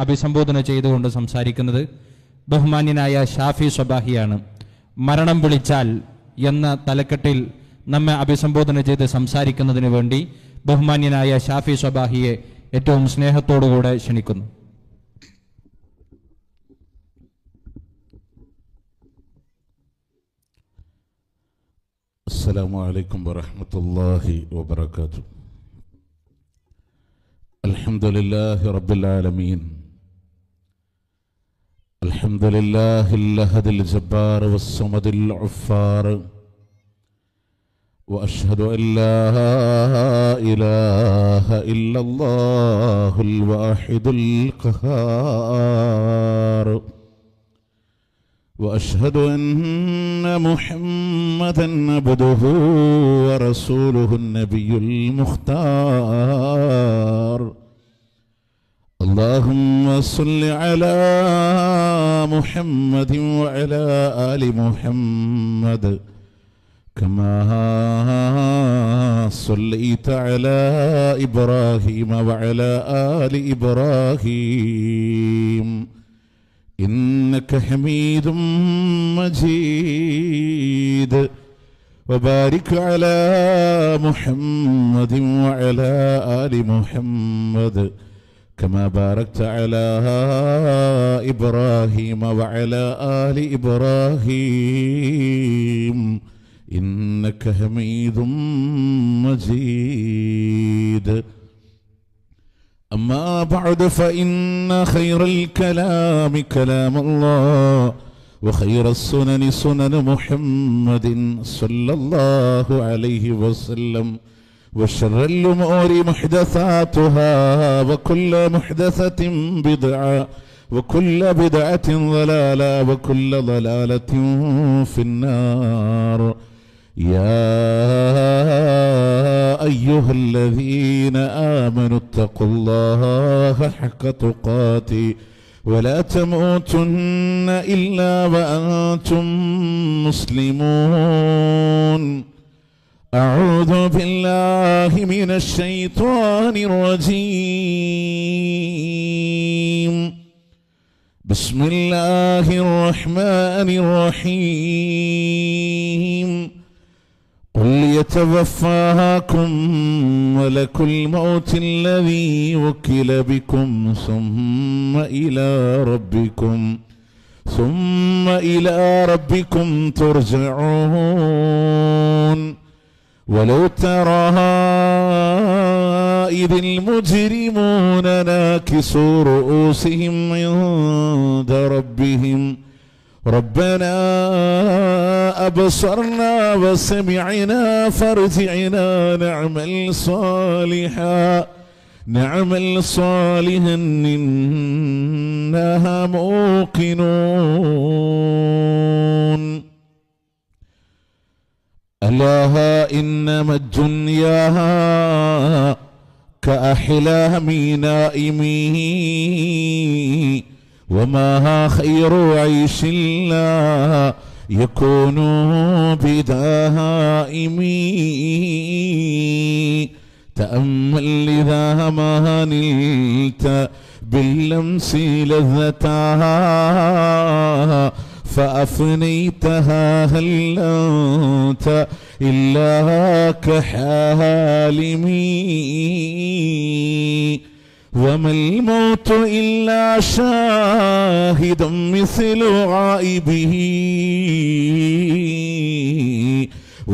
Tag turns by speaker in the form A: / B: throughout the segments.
A: അഭിസംബോധന ചെയ്തുകൊണ്ട് സംസാരിക്കുന്നത് ബഹുമാന്യനായ ഷാഫി സ്വബാഹിയാണ്. മരണം വിളിച്ചാൽ എന്ന തലക്കെട്ടിൽ നമ്മെ അഭിസംബോധന ചെയ്ത് സംസാരിക്കുന്നതിന് വേണ്ടി ബഹുമാന്യനായ ഷാഫി സ്വബാഹിയെ ഏറ്റവും സ്നേഹത്തോടുകൂടെ ക്ഷണിക്കുന്നു.
B: അസ്സലാമു അലൈക്കും വറഹ്മത്തുള്ളാഹി വബറകാതുഹു. അൽഹംദുലില്ലാഹി റബ്ബിൽ ആലമീൻ. അൽഹംദുലില്ലാഹിൽ അഹദിൽ ജബ്ബാർ വസ്സമദിൽ ഗഫാർ. വഅശ്ഹദു അൻ ലാ ഇലാഹ ഇല്ലല്ലാഹുൽ വാഹിദുൽ ഖഹാർ. وأشهد أن محمدًا عبده ورسوله النبي المختار. اللهم صل على محمد وعلى آل محمد كما صليت على إبراهيم وعلى آل إبراهيم إنك حميد مجيد. وبارك على محمد وعلى آل محمد كما باركت على إبراهيم وعلى آل إبراهيم إنك حميد مجيد. أما بعد فإن خير الكلام كلام الله وخير السنن سنن محمد صلى الله عليه وسلم وشر الأمور محدثاتها وكل محدثة بدعة وكل بدعة ضلالة وكل ضلالة في النار. يا أيها الذين آمنوا اتقوا الله حق تقاته ولا تموتن إلا وأنتم مسلمون. أعوذ بالله من الشيطان الرجيم. بسم الله الرحمن الرحيم. قل يتوفاكم ملك الموت الذي وكل بكم ثم إلى ربكم ترجعون. ولو ترى إذ المجرمون ناكسوا رؤوسهم عند ربهم ربنا أبصرنا وسمعنا فارجعنا نعمل صالحا إننا موقنون. ألا إنما الدنيا كأحلام نائمين وما خير عيش لا يكون بدائمين. تأمل إذا ما نلت باللمس لذتها فأفنيتها هل أنت إلا كحالمي. وما الموت إلا شاهد مثل غائبه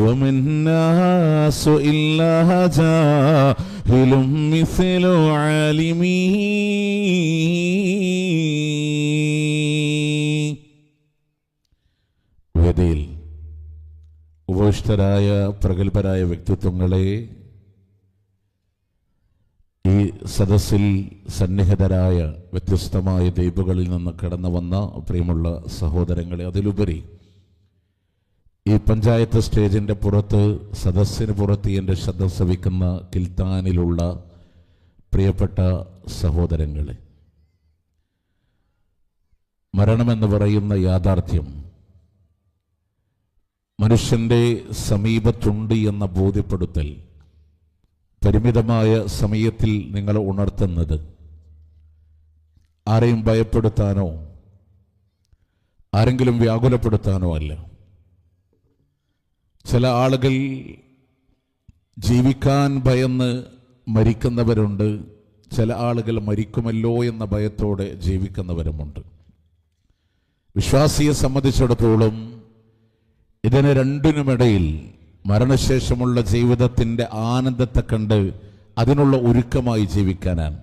B: وما الناس إلا جاهل مثل عالمه. വേദിയിൽ ഉപവിഷ്ടരായ പ്രഗത്ഭരായ വ്യക്തിത്വങ്ങളെ, ഈ സദസ്സിൽ സന്നിഹിതരായ വ്യത്യസ്തമായ ദ്വീപുകളിൽ നിന്ന് കടന്നു വന്ന പ്രിയമുള്ള സഹോദരങ്ങളെ, അതിലുപരി ഈ പഞ്ചായത്ത് സ്റ്റേജിൻ്റെ പുറത്ത്, സദസ്സിന് പുറത്ത് എൻ്റെ ശബ്ദം ശ്രവിക്കുന്ന കിൽത്താനിലുള്ള പ്രിയപ്പെട്ട സഹോദരങ്ങളെ, മരണമെന്ന് പറയുന്ന യാഥാർത്ഥ്യം മനുഷ്യൻ്റെ സമീപത്തുണ്ട് എന്ന ബോധ്യപ്പെടുത്തൽ പരിമിതമായ സമയത്തിൽ നിങ്ങൾ ഉണർത്തുന്നത് ആരെയും ഭയപ്പെടുത്താനോ ആരെങ്കിലും വ്യാകുലപ്പെടുത്താനോ അല്ല. ചില ആളുകൾ ജീവിക്കാൻ ഭയന്ന് മരിക്കുന്നവരുണ്ട്, ചില ആളുകൾ മരിക്കുമല്ലോ എന്ന ഭയത്തോടെ ജീവിക്കുന്നവരുമുണ്ട്. വിശ്വാസിയെ സംബന്ധിച്ചിടത്തോളം ഇതിന് രണ്ടിനുമിടയിൽ മരണശേഷമുള്ള ജീവിതത്തിൻ്റെ ആനന്ദത്തെ കണ്ട് അതിനുള്ള ഒരുക്കമായി ജീവിക്കാനാണ്.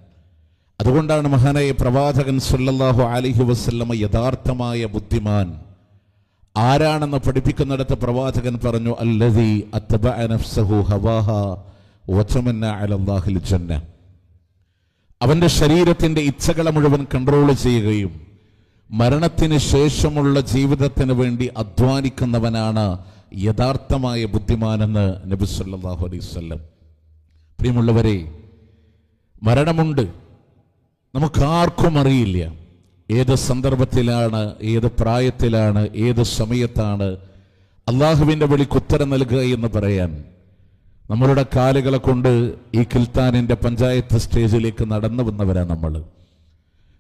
B: അതുകൊണ്ടാണ് മഹാനായ പ്രവാചകൻ സല്ലല്ലാഹു അലൈഹി വസല്ലമ യഥാർത്ഥമായ ബുദ്ധിമാൻ ആരാണെന്ന് പഠിപ്പിക്കുന്നിടത്ത് പ്രവാചകൻ പറഞ്ഞു, അല്ലദീ അത്ബഅ നഫ്സഹു ഹവാഹ വതമന്ന അലല്ലാഹിൽ ജന്ന. അവന്റെ ശരീരത്തിന്റെ ഇച്ഛകളെ മുഴുവൻ കൺട്രോൾ ചെയ്യുകയും മരണത്തിന് ശേഷമുള്ള ജീവിതത്തിന് വേണ്ടി അധ്വാനിക്കുന്നവനാണ് യഥാർത്ഥമായ ബുദ്ധിമാനെന്ന് നബി സല്ലല്ലാഹു അലൈഹി വസല്ലം. പ്രിയമുള്ളവരെ, മരണമുണ്ട്. നമുക്കാർക്കും അറിയില്ല ഏത് സന്ദർഭത്തിലാണ്, ഏത് പ്രായത്തിലാണ്, ഏത് സമയത്താണ് അള്ളാഹുവിൻ്റെ വിളിക്ക് ഉത്തരം നൽകുക എന്ന് പറയാൻ. നമ്മളുടെ കാലുകളെ കൊണ്ട് ഈ കിൽത്താനിൻ്റെ പഞ്ചായത്ത് സ്റ്റേജിലേക്ക് നടന്നു വന്നവരാണ് നമ്മൾ.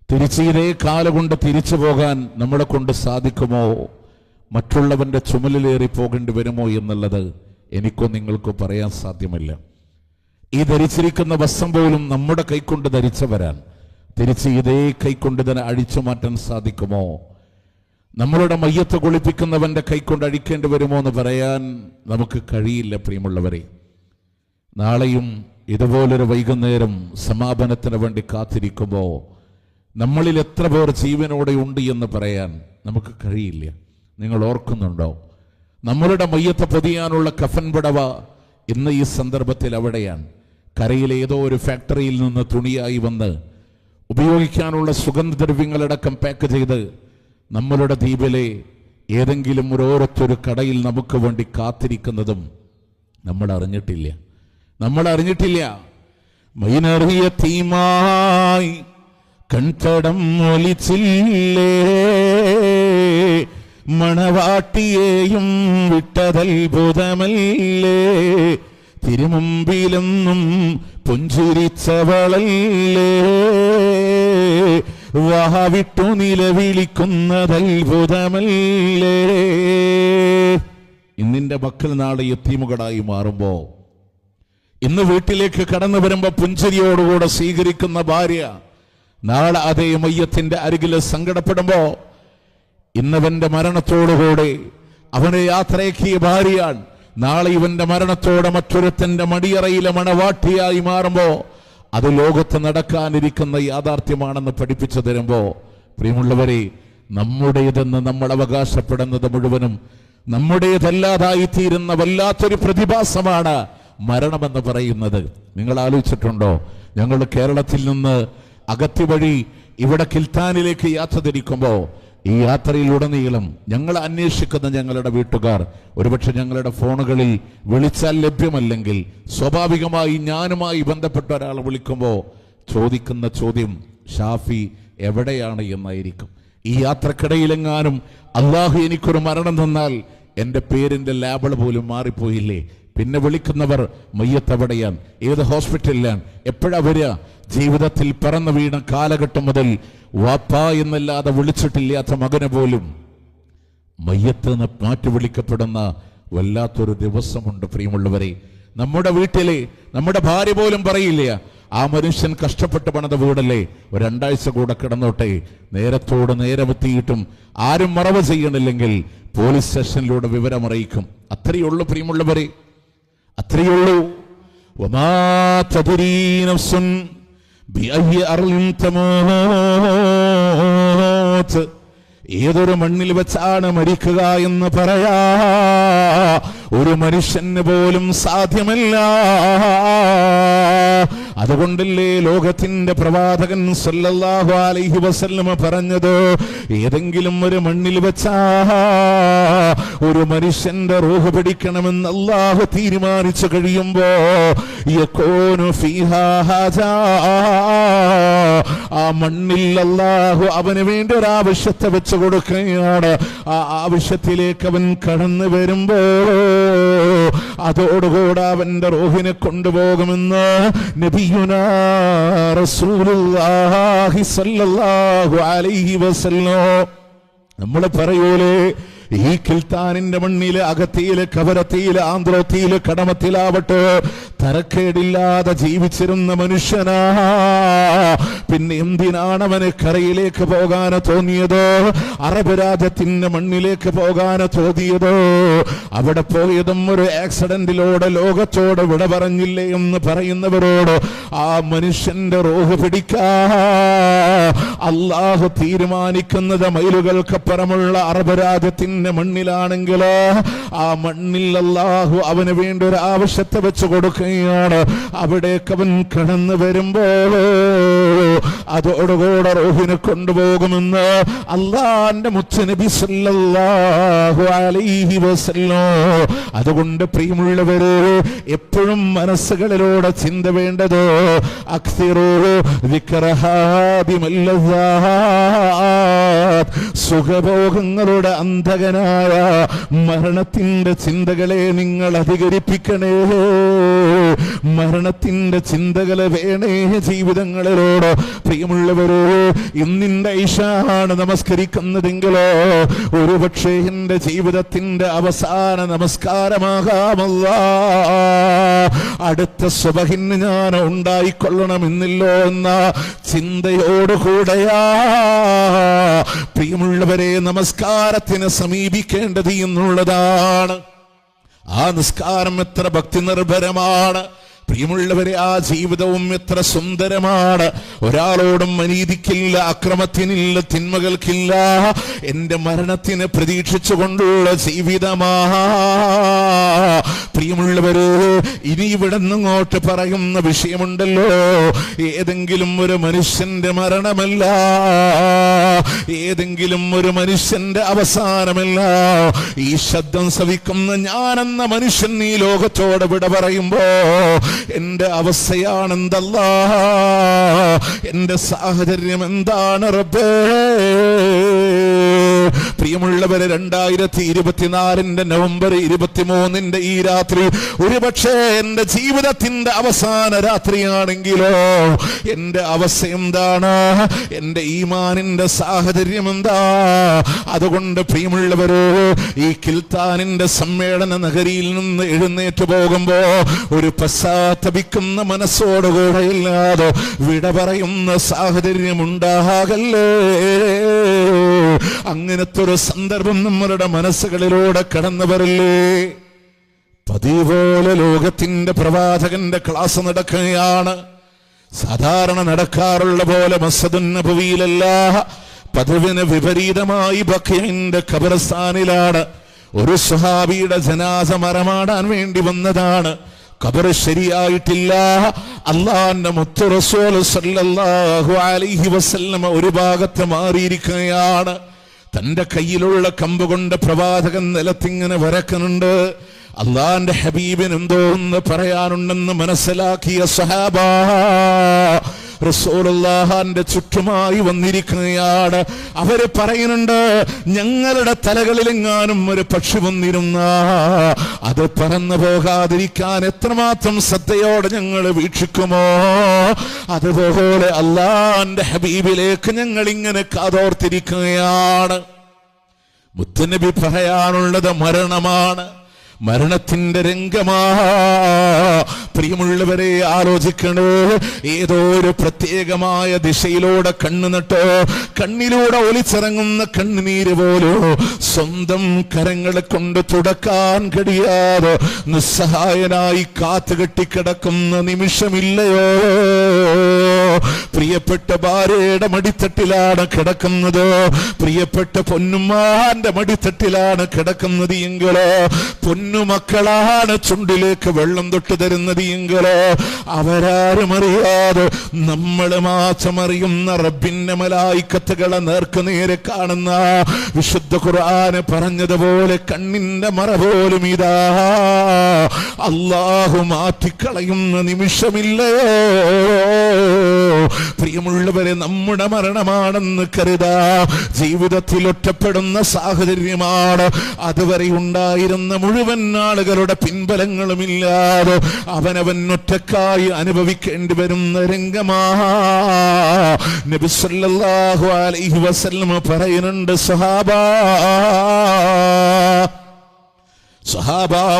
B: തിരിച്ച് ഇതേ കാലുകൊണ്ട് തിരിച്ചു പോകാൻ നമ്മളെ കൊണ്ട് സാധിക്കുമോ, മറ്റുള്ളവൻ്റെ ചുമലിലേറി പോകേണ്ടി വരുമോ എന്നുള്ളത് എനിക്കോ നിങ്ങൾക്കോ പറയാൻ സാധ്യമല്ല. ഈ ധരിച്ചിരിക്കുന്ന വസ്ത്രം പോലും നമ്മുടെ കൈക്കൊണ്ട് ധരിച്ചവരാൻ. തിരിച്ച് ഇതേ കൈക്കൊണ്ട് തന്നെ അഴിച്ചു മാറ്റാൻ സാധിക്കുമോ? നമ്മളുടെ മയ്യത്ത് കുളിപ്പിക്കുന്നവന്റെ കൈക്കൊണ്ട് അഴിക്കേണ്ടി വരുമോ എന്ന് പറയാൻ നമുക്ക് കഴിയില്ല. പ്രിയമുള്ളവരെ, നാളെയും ഇതുപോലൊരു വൈകുന്നേരം സമാപനത്തിന് വേണ്ടി കാത്തിരിക്കുമ്പോൾ നമ്മളിൽ എത്ര പേർ ജീവനോടെ ഉണ്ട് എന്ന് പറയാൻ നമുക്ക് കഴിയില്ല. നിങ്ങൾ ഓർക്കുന്നുണ്ടോ, നമ്മളുടെ മയ്യത്ത് പൊതിയാനുള്ള കഫൻ പടവ ഇന്ന് ഈ സന്ദർഭത്തിൽ അവിടെയാണ്. കരയിലെ ഏതോ ഒരു ഫാക്ടറിയിൽ നിന്ന് തുണിയായി വന്ന് ഉപയോഗിക്കാനുള്ള സുഗന്ധദ്രവ്യങ്ങളടക്കം പാക്ക് ചെയ്ത് നമ്മളുടെ ദ്വീപിലെ ഏതെങ്കിലും ഓരോരുത്തൊരു കടയിൽ നമുക്ക് വേണ്ടി കാത്തിരിക്കുന്നതും നമ്മൾ അറിഞ്ഞിട്ടില്ല. മൈനറിയ തീമായി കൺതടം ഒലിച്ചില്ലേ, മണവാട്ടിയെയും വിട്ടതത്ഭുതമല്ലേ, തിരുമുമ്പിലെന്നും പുഞ്ചിരിച്ചവളല്ലേ, വാവിട്ടു നിലവിളിക്കുന്നതത്ഭുതമല്ലേ. ഇന്നിന്റെ മക്കൾ നാളെ യത്തീമുകളായി മാറുമ്പോ, ഇന്ന് വീട്ടിലേക്ക് കടന്നു വരുമ്പോ പുഞ്ചിരിയോടുകൂടെ സ്വീകരിക്കുന്ന ഭാര്യ നാളെ അതേ മയ്യത്തിന്റെ അരികിൽ സങ്കടപ്പെടുമ്പോ, ഇന്നവന്റെ മരണത്തോടുകൂടെ അവനെ യാത്രയാക്കിയ ഭാര്യയാണ് നാളെ ഇവന്റെ മരണത്തോടെ മറ്റൊരുത്തന്റെ മടിയറയിലെ മണവാട്ടിയായി മാറുമ്പോ അത് ലോകത്ത് നടക്കാനിരിക്കുന്ന യാഥാർത്ഥ്യമാണെന്ന് പഠിപ്പിച്ചു തരുമ്പോ, പ്രിയമുള്ളവരെ, നമ്മുടേതെന്ന് നമ്മൾ അവകാശപ്പെടുന്നത് മുഴുവനും നമ്മുടേതല്ലാതായി തീരുന്ന വല്ലാത്തൊരു പ്രതിഭാസമാണ് മരണമെന്ന് പറയുന്നത്. നിങ്ങൾ ആലോചിച്ചിട്ടുണ്ടോ? ഞങ്ങൾ കേരളത്തിൽ നിന്ന് അഗത്തി വഴി ഇവിടെ കിൽത്താനിലേക്ക് യാത്ര തിരിക്കുമ്പോൾ ഈ യാത്രയിലുടനീളം ഞങ്ങൾ അന്വേഷിക്കുന്ന ഞങ്ങളുടെ വീട്ടുകാർ ഒരുപക്ഷെ ഞങ്ങളുടെ ഫോണുകളിൽ വിളിച്ചാൽ ലഭ്യമല്ലെങ്കിൽ സ്വാഭാവികമായി ഞാനുമായി ബന്ധപ്പെട്ട ഒരാളെ വിളിക്കുമ്പോൾ ചോദിക്കുന്ന ചോദ്യം ഷാഫി എവിടെയാണ് എന്നായിരിക്കും. ഈ യാത്രക്കിടയിലെങ്ങാനും അള്ളാഹു എനിക്കൊരു മരണം തന്നാൽ എൻ്റെ പേരിൻ്റെ ലേബിൾ പോലും മാറിപ്പോയില്ലേ? പിന്നെ വിളിക്കുന്നവർ മയ്യത്തെവിടെയാണ്, ഏത് ഹോസ്പിറ്റലിലാണ്, എപ്പോഴാ വരിക? ജീവിതത്തിൽ പിറന്നു വീണ കാലഘട്ടം മുതൽ വാപ്പ എന്നല്ലാതെ വിളിച്ചിട്ടില്ലാത്ത മകനെ പോലും മയ്യത്ത് നിന്ന് മാറ്റി വിളിക്കപ്പെടുന്ന വല്ലാത്തൊരു ദിവസമുണ്ട്. പ്രിയമുള്ളവരെ, നമ്മുടെ വീട്ടിലെ നമ്മുടെ ഭാര്യ പോലും പറയില്ല, ആ മനുഷ്യൻ കഷ്ടപ്പെട്ട് പണിത വീടല്ലേ, ഒരു 2 ആഴ്ച കൂടെ കിടന്നോട്ടെ. നേരത്തോട് നേരമെത്തിയിട്ടും ആരും മറവ് ചെയ്യണില്ലെങ്കിൽ പോലീസ് സ്റ്റേഷനിലൂടെ വിവരമറിയിക്കും. അത്രയുള്ളൂ പ്രിയമുള്ളവരെ, അത്രയുള്ളൂ. വമാ തദ്രീ നഫ്സുൻ ബിഅയ്യി അർളിൻ തമൂത്, ഏതൊരു മണ്ണിൽ വെച്ചാണ് മരിക്കുക എന്ന് പറയാ ഒരു മനുഷ്യന് പോലും സാധ്യമല്ല. അതുകൊണ്ടല്ലേ ലോകത്തിന്റെ പ്രവാചകൻ സല്ലല്ലാഹു അലൈഹി വസല്ലമ പറഞ്ഞത്, ഏതെങ്കിലും ഒരു മണ്ണിൽ വെച്ചാ ഒരു മനുഷ്യന്റെ റൂഹ് പിടിക്കണമെന്ന് അല്ലാഹു തീരുമാനിച്ചു കഴിയുമ്പോ യകൂനു ഫീഹാ ഹാജാ, ആ മണ്ണിൽ അല്ലാഹു അവന് വേണ്ടി ഒരു ആവശ്യത്തെ വെച്ച് കൊടുക്കുകയാണ്. ആ ആവശ്യത്തിലേക്ക് അവൻ കടന്നു വരുമ്പോ അതോടുകൂടെ അവന്റെ റൂഹിനെ കൊണ്ടുപോകുമെന്ന് നബി നബിയുനാ റസൂലുള്ളാഹി സ്വല്ലല്ലാഹു അലൈഹി വസല്ലം നമ്മൾ പറയൂലേ, ഈ കിൽത്താനിന്റെ മണ്ണില് അകത്തിയില് കവരത്തിയില് ആന്ധ്രോത്തിയില് കടമത്തിലാവട്ടെ തരക്കേടില്ലാതെ ജീവിച്ചിരുന്ന മനുഷ്യനാ. പിന്നെ എന്തിനാണ് അവന് കരയിലേക്ക് പോകാൻ തോന്നിയതോ, അറബ് രാജ്യത്തിന്റെ മണ്ണിലേക്ക് പോകാൻ തോന്നിയതോ? അവിടെ പോയതും ഒരു ആക്സിഡന്റിലൂടെ ലോകത്തോട് വിട പറഞ്ഞില്ലേ എന്ന് പറയുന്നവരോട് ആ മനുഷ്യന്റെ റൂഹ് പിടിക്കാ അള്ളാഹു തീരുമാനിക്കുന്നത് മൈലുകൾക്കപ്പുറമുള്ള അറബ് രാജ്യത്തിന്റെ മണ്ണിലാണെങ്കിൽ ആ മണ്ണിൽ അല്ലാഹു അവന് വേണ്ടി ഒരു ആവശ്യത്തെ വെച്ച് കൊടുക്കുകയാണ്. അവിടേക്ക് അവൻ കടന്നു വരുമ്പോൾ അതോടുകൂടെ റൂഹിനെ കൊണ്ടുപോകുമെന്ന് അള്ളാന്റെ മുത്തുനബി സല്ലല്ലാഹു അലൈഹി വസല്ലം. അതുകൊണ്ട് പ്രിയമുള്ളവരെ, എപ്പോഴും മനസ്സുകളിലൂടെ ചിന്ത വേണ്ടത് അക്സിറു സുഖഭോഗങ്ങളുടെ അന്ധകനായ മരണത്തിന്റെ ചിന്തകളെ നിങ്ങൾ അധികരിപ്പിക്കണേ. മരണത്തിന്റെ ചിന്തകളെ വേണേ ജീവിതങ്ങളിലോട്. പ്രിയമുള്ളവരോ, ഇന്നിന്റെ ഇശാണ് നമസ്കരിക്കുന്നതെങ്കിലോ ഒരുപക്ഷെ എന്റെ ജീവിതത്തിന്റെ അവസാന നമസ്കാരമാകാമല്ല. അടുത്ത സുബഹിന് ഞാൻ ഉണ്ടായിക്കൊള്ളണമെന്നില്ലോ എന്ന ചിന്തയോടുകൂടെയാ പ്രിയമുള്ളവരെ നമസ്കാരത്തിന് സമീപിക്കേണ്ടത് എന്നുള്ളതാണ്. ആ നിസ്കാരം എത്ര ഭക്തി നിർഭരമാണ് പ്രിയമുള്ളവരെ, ആ ജീവിതവും എത്ര സുന്ദരമാണ്. ഒരാളോടും അനീതിക്കില്ല, അക്രമത്തിനില്ല, തിന്മകൾക്കില്ല. എന്റെ മരണത്തിന് പ്രതീക്ഷിച്ചുകൊണ്ടുള്ള ജീവിതമാ. പ്രിയമുള്ളവരെ, ഇനി ഇവിടെ നിന്നങ്ങോട്ട് പറയുന്ന വിഷയമുണ്ടല്ലോ, ഏതെങ്കിലും ഒരു മനുഷ്യന്റെ മരണമല്ല, ഏതെങ്കിലും ഒരു മനുഷ്യന്റെ അവസാനമല്ല. ഈ ശബ്ദം ശ്രവിക്കുന്ന ഞാനെന്ന മനുഷ്യൻ ഈ ലോകത്തോട് വിട പറയുമ്പോ എന്റെ അവസ്ഥയാണെന്തല്ലാ, എന്റെ സാഹചര്യം എന്താണ് റബ്ബേ? പ്രിയമുള്ളവരെ, 2024 നവംബർ 23 ഈ രാത്രി ഒരുപക്ഷെ എന്റെ ജീവിതത്തിന്റെ അവസാന രാത്രിയാണെങ്കിലോ എന്റെ അവസ്ഥ എന്താണ്? എന്റെ ഈമാനിന്റെ സാഹചര്യം എന്താ? അതുകൊണ്ട് പ്രിയമുള്ളവരെ, ഈ കിൽത്താനിന്റെ സമ്മേളന നഗരിയിൽ നിന്ന് എഴുന്നേറ്റ് പോകുമ്പോ ഒരു പശ്ചാത്തപിക്കുന്ന മനസ്സോടുകൂടെ ഇല്ലാതെ വിട പറയുന്ന സാഹചര്യം ഉണ്ടാകല്ലേ. അങ്ങനത്തെ ഒരു സന്ദർഭം നമ്മളുടെ മനസ്സുകളിലൂടെ കടന്നു വരില്ലേ? പതിപോലെ ലോകത്തിന്റെ പ്രവാചകന്റെ ക്ലാസ് നടക്കുകയാണ്. സാധാരണ നടക്കാറുള്ള പോലെ മസ്ജിദുൻ നബവിയിലല്ല, പതിവിന് വിപരീതമായി ബഖീഇന്റെ ഖബർസ്ഥാനിലാണ് ഒരു സ്വഹാബിയുടെ ജനാസ മറമാടാൻ വേണ്ടി വന്നതാണ്. ഖബർ ശരിയായിട്ടില്ല. അല്ലാഹുവിന്റെ മുത്ത് റസൂൽ സല്ലല്ലാഹു അലൈഹി വസല്ലം ഒരു ഭാഗത്ത് മാറിയിരിക്കുകയാണ്. തന്റെ കയ്യിലുള്ള കമ്പ് കൊണ്ട് പ്രവാചകൻ നിലത്തിങ്ങനെ വരക്കുന്നുണ്ട്. അള്ളാന്റെ ഹബീബിന് എന്തോ ഒന്ന് പറയാനുണ്ടെന്ന് മനസ്സിലാക്കിയ സഹാബ റസൂലുള്ളാഹിന്റെ ചുറ്റുമായി വന്നിരിക്കുകയാണ്. അവര് പറയുന്നുണ്ട്, ഞങ്ങളുടെ തലകളിലെങ്ങാനും ഒരു പക്ഷി വന്നിരുന്ന അത് പറന്നു പോകാതിരിക്കാൻ എത്രമാത്രം ശ്രദ്ധയോടെ ഞങ്ങൾ വീക്ഷിക്കുമോ, അതുപോലെ അള്ളാന്റെ ഹബീബിലേക്ക് ഞങ്ങൾ ഇങ്ങനെ കാതോർത്തിരിക്കുകയാണ്. മുത്തുനബി പറയാനുള്ളത് മരണമാണ്, മരണത്തിന്റെ രംഗമാ. പ്രിയമുള്ളവരെ, ആലോചിക്കണേ, ഏതോ ഒരു പ്രത്യേകമായ ദിശയിലൂടെ കണ്ണു നട്ടോ കണ്ണിലൂടെ ഒലിച്ചിറങ്ങുന്ന കണ്ണുനീര് പോലോ സ്വന്തം കരങ്ങളെ കൊണ്ട് തുടക്കാൻ കഴിയാതെ നിസ്സഹായനായി കാത്തുകെട്ടിക്കിടക്കുന്ന നിമിഷമില്ലയോ? പ്രിയപ്പെട്ട ഭാര്യയുടെ മടിത്തട്ടിലാണ് കിടക്കുന്നത്, പ്രിയപ്പെട്ട പൊന്നുമാന്റെ മടിത്തട്ടിലാണ് കിടക്കുന്നത് എങ്കിലോ, പൊന്നുമക്കളാണ് ചുണ്ടിലേക്ക് വെള്ളം തൊട്ട് തരുന്നത് എങ്കിലോ, അവരാരും അറിയാതെ നമ്മൾ മാത്രം അറിയുന്ന റബ്ബിന്റെ മലായിക്കത്തുകളെ നേർക്കുനേരെ കാണുന്ന വിശുദ്ധ ഖുർആന് പറഞ്ഞതുപോലെ കണ്ണിന്റെ മറ പോലും ഇതാ അല്ലാഹു മാറ്റിക്കളയുന്ന നിമിഷമില്ലയോ? പ്രിയമുള്ളവരെ, നമ്മുടെ മരണമാണെന്ന് കരുതാ. ജീവിതത്തിൽ ഒറ്റപ്പെടുന്ന സാഹചര്യമാണ്. അതുവരെ ഉണ്ടായിരുന്ന മുഴുവൻ ആളുകളുടെ പിൻബലങ്ങളുമില്ലാതെ അവനവൻ ഒറ്റക്കായി അനുഭവിക്കേണ്ടി വരുന്ന രംഗമാ. നബി സല്ലല്ലാഹു അലൈഹി വസല്ലം പറയുന്നുണ്ട്, സഹാബ,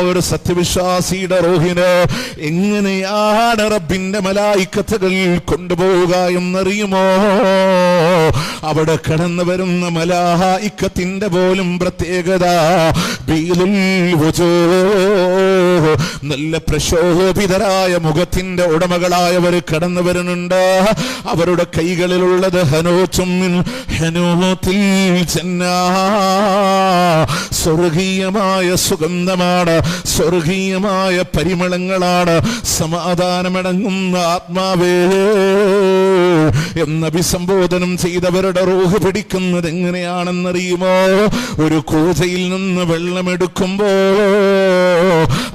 B: ഒരു സത്യവിശ്വാസിയുടെ റൂഹിന് എങ്ങനെയാണ് റബ്ബിന്റെ മലായിക്കത്തുകൾ കൊണ്ടുപോവുക എന്നറിയുമോ? അവിടെ കടന്നു വരുന്ന മലായിക്കത്തിന്റെ പോലും പ്രത്യേകത, ബീലുൽ വുജൂഹ്, നല്ല പ്രശോഭിതരായ മുഖത്തിന്റെ ഉടമകളായവർ കടന്നു വരുന്നുണ്ട്. അവരുടെ കൈകളിലുള്ളത് ഹനൂത്തും മിൻ ഹനൂത്തിൽ ജന്നാ, സ്വർഗീയമായ സുഗന്ധമാണ്, സ്വർഗീയമായ പരിമളങ്ങളാണ്. സമാധാനമടങ്ങുന്ന ആത്മാവേ എന്ന് അഭിസംബോധനം ചെയ്തവരുടെ റൂഹ് പിടിക്കുന്നത് എങ്ങനെയാണെന്നറിയുമോ? ഒരു കൂജയിൽ നിന്ന് വെള്ളമെടുക്കുമ്പോ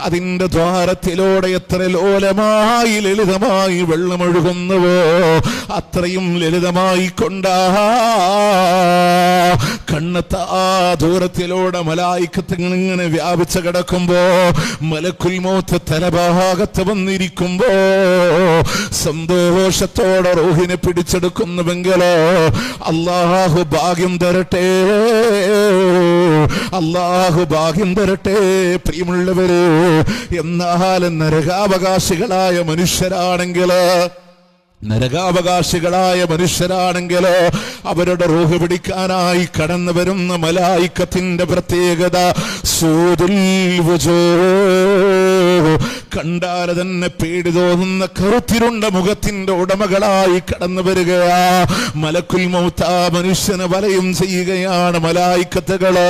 B: അതിന്റെ ദ്വാരത്തിലൂടെ എത്ര ലോലമായി ലളിതമായി വെള്ളമൊഴുകുന്നുവോ അത്രയും ലളിതമായി കൊണ്ടാ കണ്ണത്ത ആ ദൂരത്തിലൂടെ മലായിക്കത്തുകൾ ഇങ്ങനെ വ്യാപിച്ചു കിടക്കുമ്പോ, മലക്കുൽ മൗത്ത് തലഭാഗത്ത് വന്നിരിക്കുമ്പോ സന്തോഷത്തോടെ റൂഹിനെ പിടിച്ചെടുക്കുന്നുവെങ്കിലോ അല്ലാഹു ഭാഗ്യം തരട്ടെ, അല്ലാഹു ഭാഗ്യം തരട്ടെ. പ്രിയമുള്ളവര്, എന്നാൽ നരകാവകാശികളായ മനുഷ്യരാണെങ്കിലോ അവരുടെ റൂഹ് പിടിക്കാനായി കടന്നു വരുന്ന മലായിക്കത്തിന്റെ പ്രത്യേകത, സൂദുൽ വുജൂഹ്, കണ്ടാൽ തന്നെ പേടി തോന്നുന്ന കറുത്തിരുണ്ട മുഖത്തിന്റെ ഉടമകളായി കടന്നു വരികയാ. മലക്കുൽ മൗത്ത് ആ മനുഷ്യനെ വലയം ചെയ്യുകയാണ്. മലായിക്കത്തുകളോ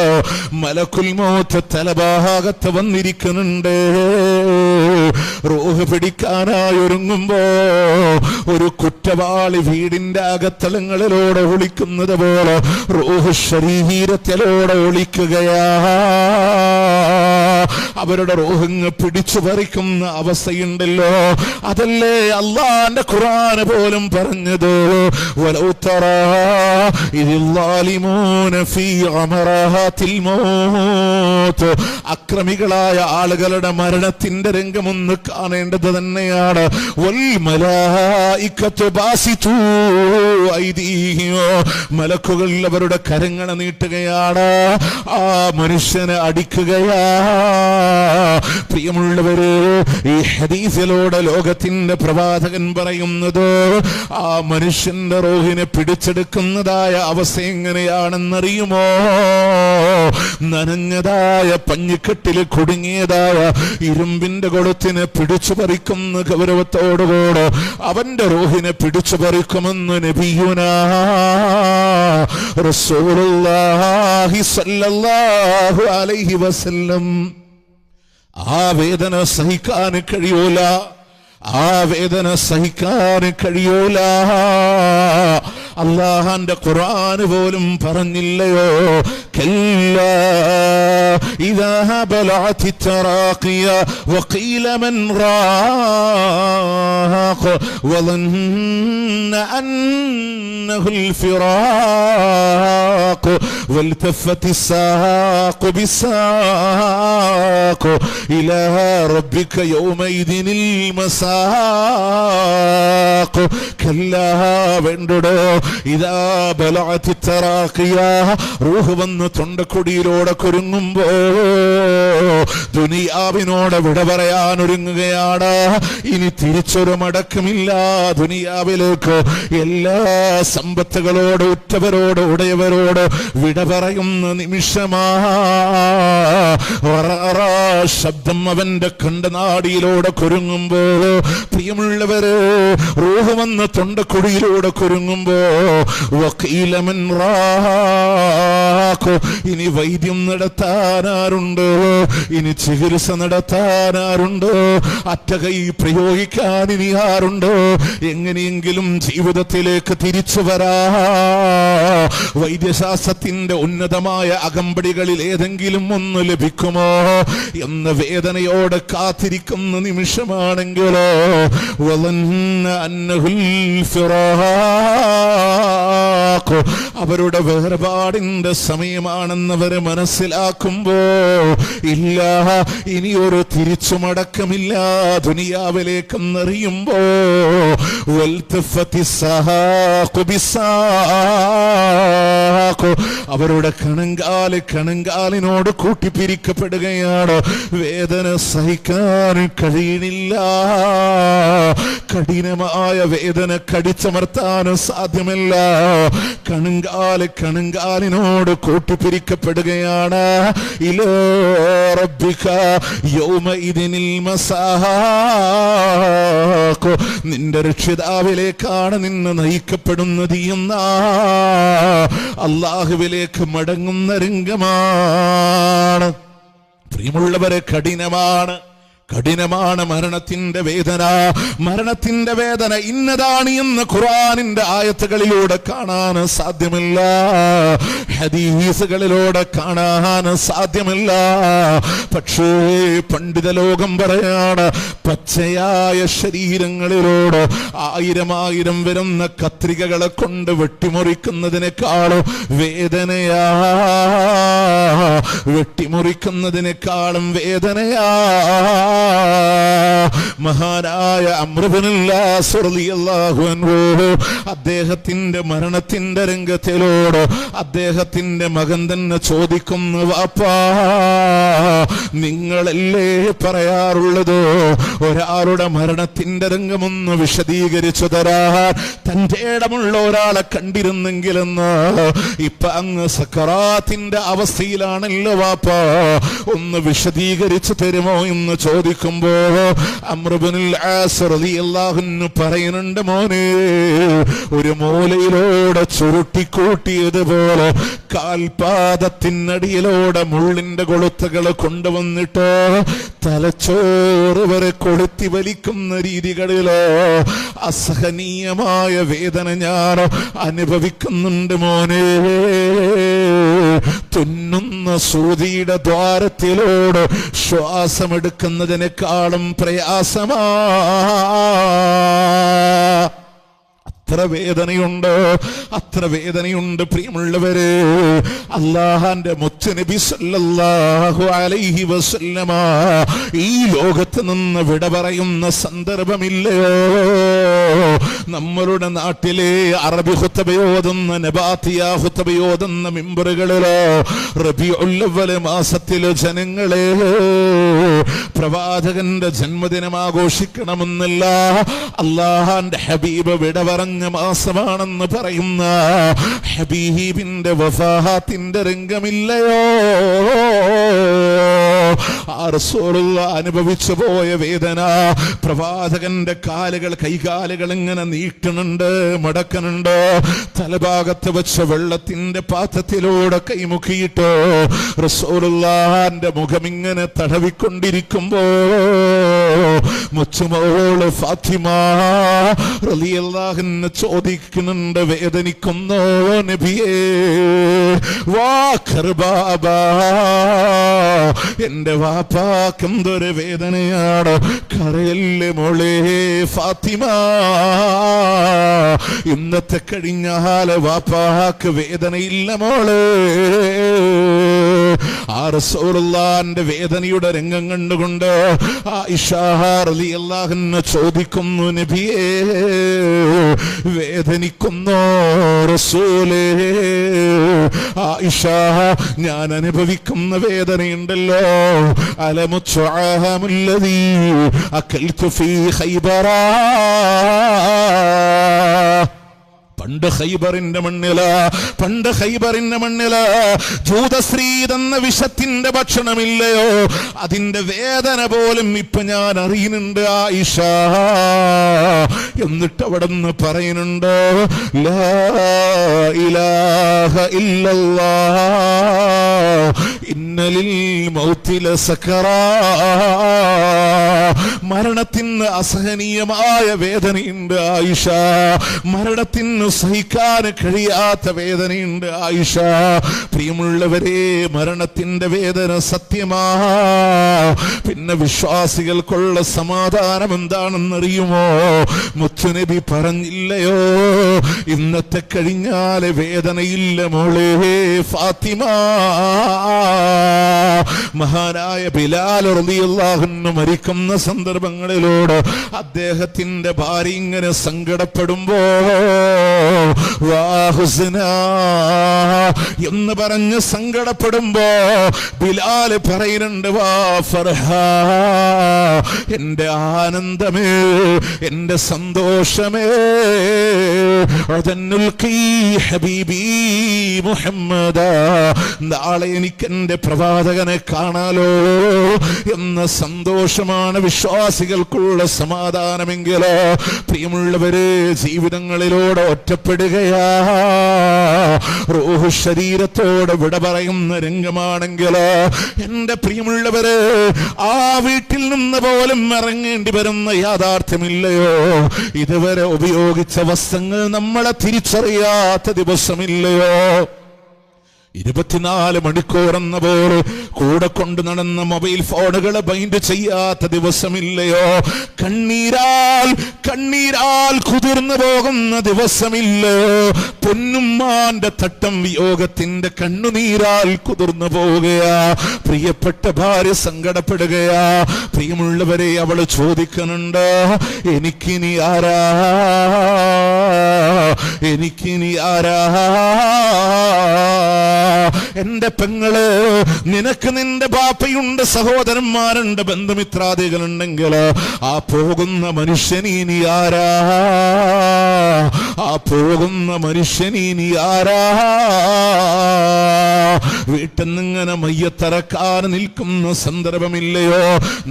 B: മലക്കുൽ മൗത്ത് തലഭാഗത്ത് വന്നിരിക്കുന്നുണ്ട്. റൂഹ് പിടിക്കാനായി ഒരുങ്ങുമ്പോ ഒരു കുറ്റവാളി വീടിന്റെ അകത്തളങ്ങളിലൂടെ ഒളിക്കുന്നത് പോലെ റൂഹ് ശരീരത്തിലൂടെ ഒളിക്കുകയാ. അവരുടെ റൂഹ് പിടിച്ചു പറിക്കുന്ന അവസ്ഥയുണ്ടല്ലോ. അതല്ലേ അല്ലാഹുവിന്റെ ഖുർആൻ പോലും പറഞ്ഞത്, വലൗ തറാ ഇദിൽ ളാലിമൂന ഫീ അമറാത്തിൽ മൗത്ത്, അക്രമികളായ ആളുകളുടെ മരണത്തിന്റെ രംഗമൊന്ന് കാണേണ്ടത് തന്നെയാണ്. വൽ മലായികത്തു ബാസിതു ഐദീഹിം, മലക്കുകൾ അവരുടെ കരങ്ങൾ നീട്ടുകയാണ്, ആ മനുഷ്യനെ അടിക്കുകയാ. പ്രിയമുള്ളവര്, ഈ ഹദീസിലൂടെ ലോകത്തിന്റെ പ്രവാചകൻ പറയുന്നത് ആ മനുഷ്യന്റെ റൂഹിനെ പിടിച്ചെടുക്കുന്നതായ അവസ്ഥ എങ്ങനെയാണെന്നറിയുമോ? നനഞ്ഞതായ പഞ്ഞിക്കെട്ടിൽ കുടുങ്ങിയതായ ഇരുമ്പിന്റെ കൊളുത്തിനെ പിടിച്ചു പറിക്കുന്ന ഗൗരവത്തോടുകൂടെ അവന്റെ റൂഹിനെ പിടിച്ചു പറിക്കുമെന്ന് നബിയുനാ റസൂലുള്ളാഹി സ്വല്ലല്ലാഹു അലൈഹി വസല്ലം. ആ വേദന സഹിക്കാൻ കഴിയൂല, ആ വേദന സഹിക്കാൻ കഴിയൂല. അല്ലാഹുവിന്റെ ഖുർആൻ പോലും പറഞ്ഞില്ലയോ, കല്ലാ ഇദാ ബലഅതി തറാഖിയ വഖീല മൻ റാഖ വظن أنه الفراق والتفت الساق بالساق إلى ربك يومئذ المساق كلا വേണ്ടടോ ഇദാ ബലഅതി തറാഖിയ, റൂഹ് വന്ന് തൊണ്ടക്കൊടിയിലൂടെ കുരുങ്ങുമ്പോ ദുനിയാവിനോട് വിട പറയാൻ ഒരുങ്ങുകയാണ്. ഇനി തിരിച്ചൊരു മടക്കമില്ല ദുനിയാവിലേക്ക്. എല്ലാ സമ്പത്തുകളോട്, ഉറ്റവരോട്, ഉടയവരോട് വിട പറയുന്ന നിമിഷമാ. ശബ്ദം അവന്റെ കണ്ടനാടിയിലൂടെ കുരുങ്ങുമ്പോ, പ്രിയമുള്ളവര്, റൂഹ് വന്ന് തൊണ്ടക്കൊടിയിലൂടെ കുരുങ്ങുമ്പോ വഖീല മൻ റാഖ്, ഇനി വൈദ്യം നടത്താനാരുണ്ടോ? ഇനി ചികിത്സ നടത്താനാരുണ്ടോ? അറ്റകൈ പ്രയോഗിക്കാൻ ഇനി ആരുണ്ടോ? എങ്ങനെയെങ്കിലും ജീവിതത്തിലേക്ക് തിരിച്ചു വരാ വൈദ്യശാസ്ത്രത്തിന്റെ ഉന്നതമായ അകമ്പടികളിൽ ഏതെങ്കിലും ഒന്ന് ലഭിക്കുമോ എന്ന വേദനയോടെ കാത്തിരിക്കുന്ന നിമിഷമാണെങ്കിലോ അവരുടെ വേർപാടിന്റെ സമയമാണെന്നവരെ മനസ്സിലാക്കുമ്പോ ഇല്ല, ഇനിയൊരു തിരിച്ചുമടക്കമില്ല ദുനിയാവിലേക്കെന്നറിയുമ്പോ അവരുടെ കണങ്കാലിനോട് കൂട്ടിപ്പിരിക്കപ്പെടുകയാണ്. വേദന സഹിക്കാൻ കഴിയണില്ല. കഠിനമായ വേദന കടിച്ചമർത്താനും സാധ്യമല്ല. കണങ്കാലിനോട് കൂട്ടിപ്പിരിക്കപ്പെടുകയാണ്. ഇലാ റബ്ബിക യൗമഇദിനിൽ മസാഖ്, നിന്റെ രക്ഷിതാവിലേക്കാണ് നിന്നെ നയിക്കപ്പെടുന്നത് എന്ന അല്ലാഹുവിലേക്ക് മടങ്ങുന്ന രംഗമാണ്. പ്രിയമുള്ളവരെ, കഠിനമാണ് മരണത്തിന്റെ വേദന. മരണത്തിന്റെ വേദന ഇന്നതാണ് എന്ന് ഖുർആനിന്റെ ആയത്തുകളിലൂടെ കാണാൻ സാധ്യമല്ല, ഹദീസുകളിലൂടെ കാണാൻ സാധ്യമല്ല. പക്ഷേ പണ്ഡിത ലോകം പറയാണ്, പച്ചയായ ശരീരങ്ങളിലൂടെ ആയിരം വരുന്ന കത്രികകളെ കൊണ്ട് വെട്ടിമുറിക്കുന്നതിനേക്കാളും വേദനയാ, വെട്ടിമുറിക്കുന്നതിനേക്കാളും വേദനയാ. മഹാനായ അംർ ഇബ്നുൽ ആസ് റളിയല്ലാഹു അൻഹു അദ്ദേഹത്തിന്റെ മരണത്തിന്റെ രംഗത്തിലൂടെ അദ്ദേഹത്തിന്റെ മകൻ തന്നെ ചോദിക്കുന്നു, വാപ്പാ നിങ്ങളല്ലേ പറയാറുള്ളത് ഒരാളുടെ മരണത്തിന്റെ രംഗമൊന്ന് വിശദീകരിച്ചു തരാൻ തന്റെ ഇടമുള്ള ഒരാളെ കണ്ടിരുന്നെങ്കിലെന്ന്. ഇപ്പൊ അങ്ങ് സക്കറാത്തിന്റെ അവസ്ഥയിലാണല്ലോ വാപ്പാ, ഒന്ന് വിശദീകരിച്ചു തരുമോ എന്ന് ചോദിക്കുമ്പോ അംർ ഇബ്നുൽ ആസ് റളിയല്ലാഹു അൻഹു പറയുന്നുണ്ട്, മോനെ ഒരു മൂലയിലൂടെ ചുരുട്ടിക്കൂട്ടിയതുപോലെ കാൽപാദത്തിനടിയിലൂടെ മുള്ളിന്റെ കൊളുത്തുകൾ കൊണ്ടുവന്നിട്ട് തലച്ചോറ് വരെ കൊളുത്തി വലിക്കുന്ന രീതികളിലോ അസഹനീയമായ വേദന ഞാൻ അനുഭവിക്കുന്നുണ്ട് മോനെ. തുന്നുന്ന സൂചിയുടെ ദ്വാരത്തിലൂടെ ശ്വാസമെടുക്കുന്നതിനേക്കാളും പ്രയാസമാ. അത്ര വേദനയുണ്ട് പ്രിയമുള്ളവരെ. അല്ലാഹുവിന്റെ മുത്തുനബി സല്ലല്ലാഹു അലൈഹി വസല്ലമ ഈ ലോകത്ത് നിന്ന് വിട പറയുന്ന സന്ദർഭമില്ലയോ? നമ്മളുടെ നാട്ടിലെ അറബി ഖുത്ബയോതുന്ന നബാത്തിയ ഖുത്ബയോതുന്ന മിമ്പറുകളിലോ റബീഉൽ അവ്വൽ മാസത്തിലെ ജനങ്ങളെ പ്രവാചകന്റെ ജന്മദിനം ആഘോഷിക്കണമെന്നല്ല, അല്ലാഹുവിന്റെ ഹബീബ് വിട പറഞ്ഞ മാസമാണെന്ന് പറയുന്ന ഹബീബിന്റെ വഫാത്തിന്റെ രംഗമില്ലയോ? ആ റസൂലുള്ള അനുഭവിച്ചു പോയ വേദന. പ്രവാചകന്റെ കൈകാലുകൾ ഇങ്ങനെ നീട്ടുന്നുണ്ട്, മടക്കുന്നുണ്ട്. തലഭാഗത്ത് വെച്ച വെള്ളത്തിന്റെ പാത്രത്തിലൂടെ കൈമുക്കിയിട്ട് റസൂലുള്ളാഹിന്റെ മുഖം ഇങ്ങനെ തടവിക്കൊണ്ടിരിക്കുമ്പോ മുച്ചുമോള് ഫാത്തിമ റളിയല്ലാഹു അൻഹ ചോദിക്കുന്നുണ്ട്, വേദനിക്കുന്നോ നബിയേ? വാ കർബാബാ, എന്റെ വാപ്പാക്ക് എന്തൊരു വേദനയാണ്. കരയല്ലേ മോളെ ഫാത്തിമ, ഇന്നത്തെ കഴിഞ്ഞാല് വാപ്പാക്ക് വേദനയില്ല മോളെ. ആ റസൂലുള്ളാഹിന്റെ വേദനയുടെ രംഗം കണ്ടുകൊണ്ട് ആയിഷ റളിയല്ലാഹു അൻഹ ചോദിക്കുന്നു, നബിയേ വേദനിക്കുന്നോ റസൂലേ? ആയിഷ, ഞാൻ അനുഭവിക്കുന്ന വേദനയുണ്ടല്ലോ. അലമുത്അമുല്ലദീ അകൽതു ഫീ ഖൈബറ, പണ്ട് ഖൈബറിന്റെ മണ്ണില് ജൂതശ്രീ എന്ന വിഷത്തിന്റെ ഭക്ഷണമില്ലയോ, അതിന്റെ വേദന പോലും ഇപ്പൊ ഞാൻ അറിയുന്നുണ്ട് ആയിഷ. എന്നിട്ട് അവിടെ നിന്ന് പറയുന്നുണ്ട്, ലാ ഇലാഹ ഇല്ലല്ലാഹ് ഇന്നലിൽ മൗതി ലസകറാ, മരണത്തിന് അസഹനീയമായ വേദനയുണ്ട് ആയിഷ, മരണത്തിന് സഹിക്കാൻ കഴിയാത്ത വേദനയുണ്ട് ആയിഷ. പ്രിയമുള്ളവരെ, മരണത്തിന്റെ വേദന സത്യമാ. പിന്നെ വിശ്വാസികൾക്കുള്ള സമാധാനം എന്താണെന്നറിയുമോ? മുത്തുനബി പറഞ്ഞില്ലയോ, ഇന്നത്തെ കഴിഞ്ഞാല് വേദനയില്ല മോളെ ഫാത്തിമ. മഹാനായ ബിലാൽ റളിയല്ലാഹു അൻഹു മരിക്കുന്ന സന്ദർഭങ്ങളിലൂടെ അദ്ദേഹത്തിന്റെ ഭാര്യ ഇങ്ങനെ സങ്കടപ്പെടുമ്പോ എന്ന് പറഞ്ഞ് സങ്കടപ്പെടുമ്പോ ബിലാല് പറയുന്നുണ്ട്, വാ ഫർഹ, എന്റെ ആനന്ദമേ, എന്റെ സന്തോഷമേ, ഹബീബി മുഹമ്മദ, നാളെ എനിക്ക് എന്റെ പ്രവാചകനെ കാണാലോ എന്ന സന്തോഷമാണ് വിശ്വാസികൾക്കുള്ള സമാധാനമെങ്കിലോ. പ്രിയമുള്ളവര്, ജീവിതങ്ങളിലൂടെ ഒറ്റപ്പെടുകയാ, റൂഹ് ശരീരത്തോട് വിട പറയുന്ന രംഗമാണെങ്കിലോ, എന്റെ പ്രിയമുള്ളവര്, ആ വീട്ടിൽ നിന്ന് പോലും ഇറങ്ങേണ്ടി വരുന്ന യാഥാർത്ഥ്യമില്ലയോ? ഇതുവരെ ഉപയോഗിച്ച വസ്ത്രങ്ങൾ നമ്മളെ തിരിച്ചറിയാത്ത ദിവസമില്ലയോ? 24 മണിക്കൂർ എന്ന പോലെ കൂടെ കൊണ്ടു നടന്ന മൊബൈൽ ഫോണുകളെ ബൈൻഡ് ചെയ്യാത്ത ദിവസമില്ലയോ? കണ്ണീരാൽ കുതിർന്നു പോകുന്ന ദിവസമില്ലയോ? പൊന്നുമ്മാന്റെ തട്ടം വിയോഗത്തിന്റെ കണ്ണുനീരാൽ കുതിർന്നു പോവുകയാ. പ്രിയപ്പെട്ട ഭാര്യ സങ്കടപ്പെടുകയാ. പ്രിയമുള്ളവരെ, അവള് ചോദിക്കുന്നുണ്ട്, എനിക്കിനി ആരാ, എനിക്കിനി ആരാ? എന്റെ പെങ്ങള്, നിനക്ക് നിന്റെ ബാപ്പയുണ്ട്, സഹോദരന്മാരുണ്ട്, ബന്ധുമിത്രാദികളുണ്ടെങ്കിൽ ആ പോകുന്ന മനുഷ്യനീ ആരാ? ആ പോകുന്ന മനുഷ്യനീ ആരാ? വീട്ടിൽ നിന്നിങ്ങനെ മയ്യത്തറക്കാൻ നിൽക്കുന്ന സന്ദർഭമില്ലയോ?